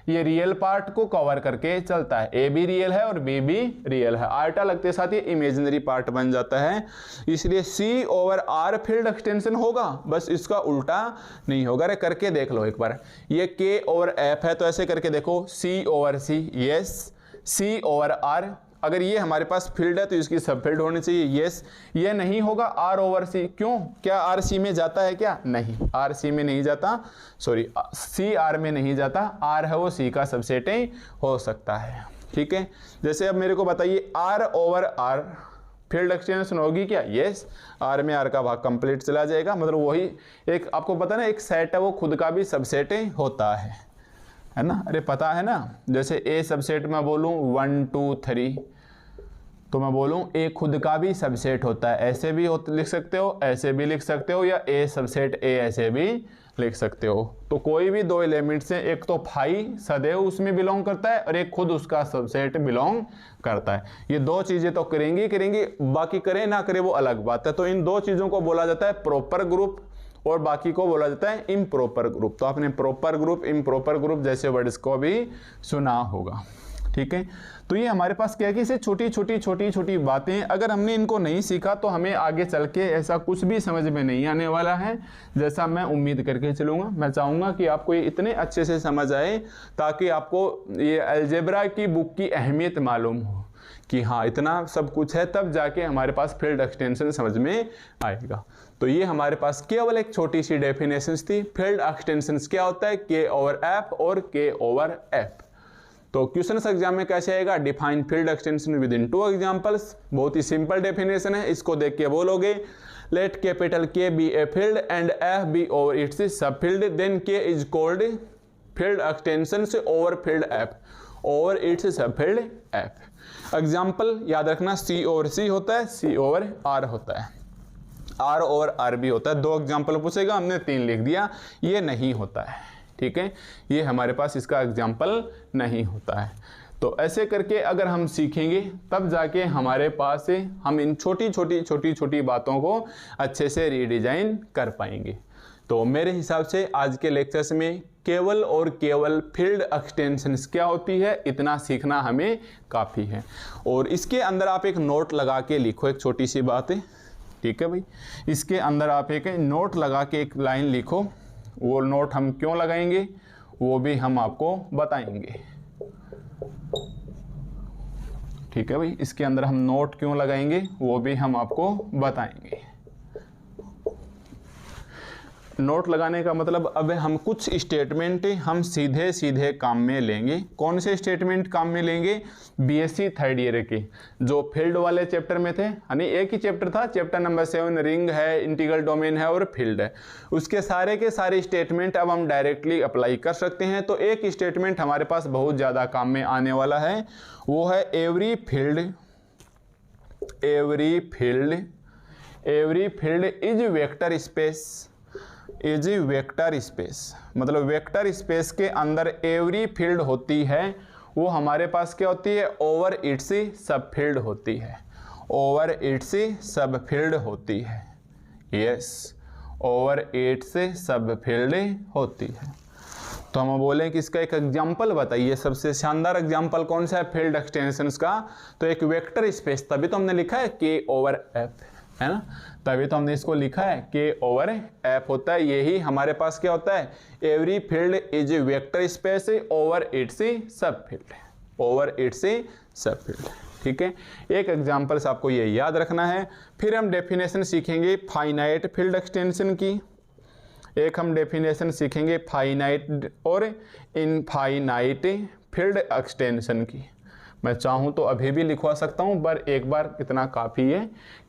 ये रियल पार्ट को कवर करके चलता है। A भी रियल है और B भी रियल है, आयोटा लगते साथ ये इमेजिनरी पार्ट बन जाता है। इसलिए C over R field extension होगा, बस इसका उल्टा नहीं होगा। अरे करके देख लो एक बार, ये K ओवर F है तो ऐसे करके देखो, C over C, yes, C over R अगर ये हमारे पास फील्ड है तो इसकी सब फील्ड होनी चाहिए। यस, ये नहीं होगा आर ओवर सी। क्यों, क्या आर सी में जाता है क्या? नहीं, आर सी में नहीं जाता, सॉरी सी आर में नहीं जाता, आर है वो सी का सबसेट ही हो सकता है। ठीक है, जैसे अब मेरे को बताइए R over R field extension होगी क्या? यस, आर में आर का भाग कंप्लीट चला जाएगा, मतलब वही एक आपको पता ना एक सेट है वो खुद का भी सबसेट होता है ना? अरे पता है ना, जैसे ए सबसेट में बोलूं 1 2 3 तो मैं बोलूं ए खुद का भी सबसेट होता है, ऐसे भी लिख सकते हो, ऐसे भी लिख सकते हो, या ए सबसेट ए ऐसे भी लिख सकते हो। तो कोई भी दो एलिमेंट से, एक तो फाई सदैव उसमें बिलोंग करता है और एक खुद उसका सबसेट बिलोंग करता है। ये दो चीजें तो करेंगी, बाकी करे ना करे वो अलग बात है। तो इन दो चीजों को बोला जाता है प्रॉपर ग्रुप और बाकी को बोला जाता है इम्प्रॉपर ग्रुप। तो आपने प्रॉपर ग्रुप, इम्प्रॉपर ग्रुप जैसे वर्ड्स को भी सुना होगा। ठीक है, तो ये हमारे पास क्या है कि इसे छोटी छोटी बातें अगर हमने इनको नहीं सीखा तो हमें आगे चल के ऐसा कुछ भी समझ में नहीं आने वाला है, जैसा मैं उम्मीद करके चलूँगा। मैं चाहूँगा कि आपको ये इतने अच्छे से समझ आए ताकि आपको ये अलजेब्रा की बुक की अहमियत मालूम हो कि हाँ इतना सब कुछ है, तब जाके हमारे पास फील्ड एक्सटेंशन समझ में आएगा। तो ये हमारे पास केवल एक छोटी सी डेफिनेशंस थी। फील्ड एक्सटेंशन क्या होता है? के ओवर एफ और के ओवर एफ। तो क्वेश्चन एग्जाम में कैसे आएगा? Define field extension within 2 examples. बहुत ही सिंपल डेफिनेशन है, इसको देख के बोलोगे let capital K be a field and F be over its सब field, then K is called field extension से over field F over its सब फील्ड एफ। एग्जाम्पल याद रखना, सी ओवर सी होता है, सी ओवर आर होता है, आर ओवर आर भी होता है। 2 एग्जाम्पल पूछेगा, हमने 3 लिख दिया, ये नहीं होता है। ठीक है, ये हमारे पास इसका एग्जाम्पल नहीं होता है। तो ऐसे करके अगर हम सीखेंगे तब जाके हमारे पास से हम इन छोटी बातों को अच्छे से रीडिजाइन कर पाएंगे। तो मेरे हिसाब से आज के लेक्चर्स में केवल और केवल फील्ड एक्सटेंशंस क्या होती है इतना सीखना हमें काफ़ी है। और इसके अंदर आप एक नोट लगा के लिखो, एक छोटी सी बात है। ठीक है भाई, इसके अंदर आप एक नोट लगा के एक लाइन लिखो। वो नोट हम क्यों लगाएंगे वो भी हम आपको बताएंगे। ठीक है भाई, इसके अंदर हम नोट क्यों लगाएंगे वो भी हम आपको बताएंगे। नोट लगाने का मतलब अब हम कुछ स्टेटमेंट हम सीधे काम में लेंगे। कौन से स्टेटमेंट काम में लेंगे? बीएससी 3rd ईयर के जो फील्ड वाले चैप्टर में थे, यानी एक ही चैप्टर था, चैप्टर नंबर 7 रिंग है, इंटीग्रल डोमेन है और फील्ड है। उसके सारे के सारे स्टेटमेंट अब हम डायरेक्टली अप्लाई कर सकते हैं। तो एक स्टेटमेंट हमारे पास बहुत ज़्यादा काम में आने वाला है, वो है every field is vector space, is vector space. मतलब वेक्टर स्पेस के अंदर एवरी फील्ड होती है, वो हमारे पास क्या होती है? ओवर इट्स सब फील्ड होती है, ओवर इट्स सब फील्ड होती है। यस, ओवर इट्स सब फील्ड होती है। तो हम बोलें कि इसका एक एग्जाम्पल बताइए, सबसे शानदार एग्जाम्पल कौन सा है फील्ड एक्सटेंशंस का? तो एक वेक्टर स्पेस, तभी तो हमने लिखा है के ओवर एफ, है ना? तभी तो हमने इसको लिखा है के ओवर एफ होता है। यही हमारे पास क्या होता है? Every field is a vector space over its सब फील्ड, ओवर इट्स सब फील्ड। ठीक है, एक एग्जांपल से आपको ये याद रखना है। फिर हम डेफिनेशन सीखेंगे फाइनाइट फील्ड एक्सटेंशन की, एक हम डेफिनेशन सीखेंगे फाइनाइट और इनफाइनाइट फील्ड एक्सटेंशन की। मैं चाहूँ तो अभी भी लिखवा सकता हूँ, पर एक बार इतना काफ़ी है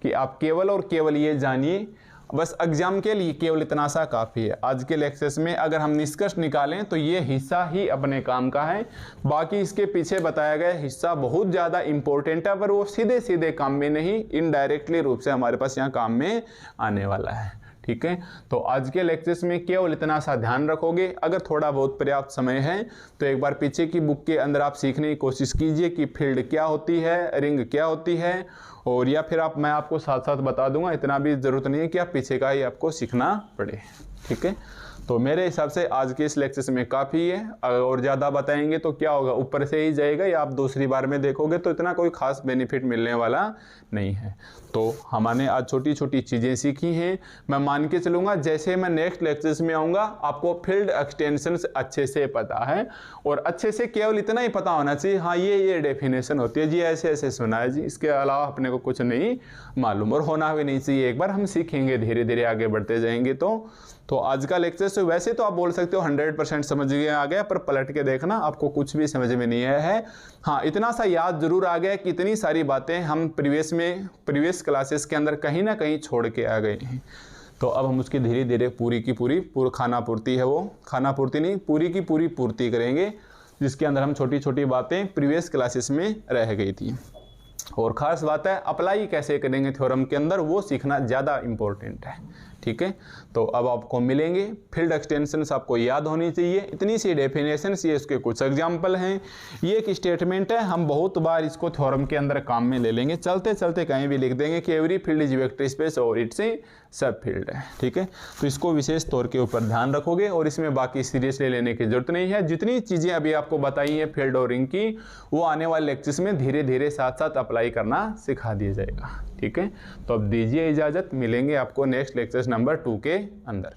कि आप केवल और केवल ये जानिए, बस एग्जाम के लिए केवल इतना सा काफ़ी है। आज के लेक्चर्स में अगर हम निष्कर्ष निकालें तो ये हिस्सा ही अपने काम का है, बाकी इसके पीछे बताया गया हिस्सा बहुत ज़्यादा इम्पोर्टेंट है, पर वो सीधे सीधे काम में नहीं, इनडायरेक्टली रूप से हमारे पास यहाँ काम में आने वाला है। ठीक है, तो आज के लेक्चर्स में केवल इतना सा ध्यान रखोगे। अगर थोड़ा बहुत पर्याप्त समय है तो एक बार पीछे की बुक के अंदर आप सीखने की कोशिश कीजिए कि फील्ड क्या होती है, रिंग क्या होती है, और या फिर मैं आपको साथ साथ बता दूंगा, इतना भी ज़रूरत नहीं है कि आप पीछे का ही आपको सीखना पड़े। ठीक है, तो मेरे हिसाब से आज के इस लेक्चर में काफ़ी है। और ज़्यादा बताएंगे तो क्या होगा, ऊपर से ही जाएगा या आप दूसरी बार में देखोगे तो इतना कोई खास बेनिफिट मिलने वाला नहीं है। तो हमने आज छोटी छोटी चीज़ें सीखी हैं। मैं मान के चलूँगा जैसे मैं नेक्स्ट लेक्चर्स में आऊँगा आपको फील्ड एक्सटेंशंस अच्छे से पता है, और अच्छे से केवल इतना ही पता होना चाहिए, हाँ ये डेफिनेशन होती है जी, ऐसे ऐसे सुना है जी, इसके अलावा अपने को कुछ नहीं मालूम, और होना भी नहीं चाहिए। एक बार हम सीखेंगे, धीरे धीरे आगे बढ़ते जाएंगे। तो आज का लेक्चर से वैसे तो आप बोल सकते हो 100% समझ गए आ गया, पर पलट के देखना आपको कुछ भी समझ में नहीं आया है। हाँ, इतना सा याद जरूर आ गया कि इतनी सारी बातें हम प्रीवियस क्लासेस के अंदर कहीं ना कहीं छोड़ के आ गए हैं। तो अब हम उसकी धीरे धीरे पूरी की पूरी खाना पूर्ति है, वो खाना पूर्ति नहीं, पूरी की पूरी पूर्ति करेंगे, जिसके अंदर हम छोटी छोटी बातें प्रीवियस क्लासेस में रह गई थी। और ख़ास बात है अप्लाई कैसे करेंगे थ्योरम के अंदर, वो सीखना ज़्यादा इम्पोर्टेंट है। ठीक है, तो अब आपको मिलेंगे फील्ड एक्सटेंशंस, आपको याद होनी चाहिए, इतनी सी डेफिनेशंस, ये उसके कुछ एग्जाम्पल हैं, ये एक स्टेटमेंट है, हम बहुत बार इसको थ्योरम के अंदर काम में ले लेंगे। चलते चलते कहीं भी लिख देंगे कि every field is vector space और इट्स ए सब फील्ड है। ठीक है, तो इसको विशेष तौर के ऊपर ध्यान रखोगे, और इसमें बाकी सीरियसली लेने की जरूरत नहीं है। जितनी चीज़ें अभी आपको बताई हैं फील्ड और रिंग की, वो आने वाले लेक्चर्स में धीरे धीरे साथ साथ अप्लाई करना सिखा दिया जाएगा। ठीक है, तो अब दीजिए इजाज़त, मिलेंगे आपको नेक्स्ट लेक्चर नंबर 2 के अंदर।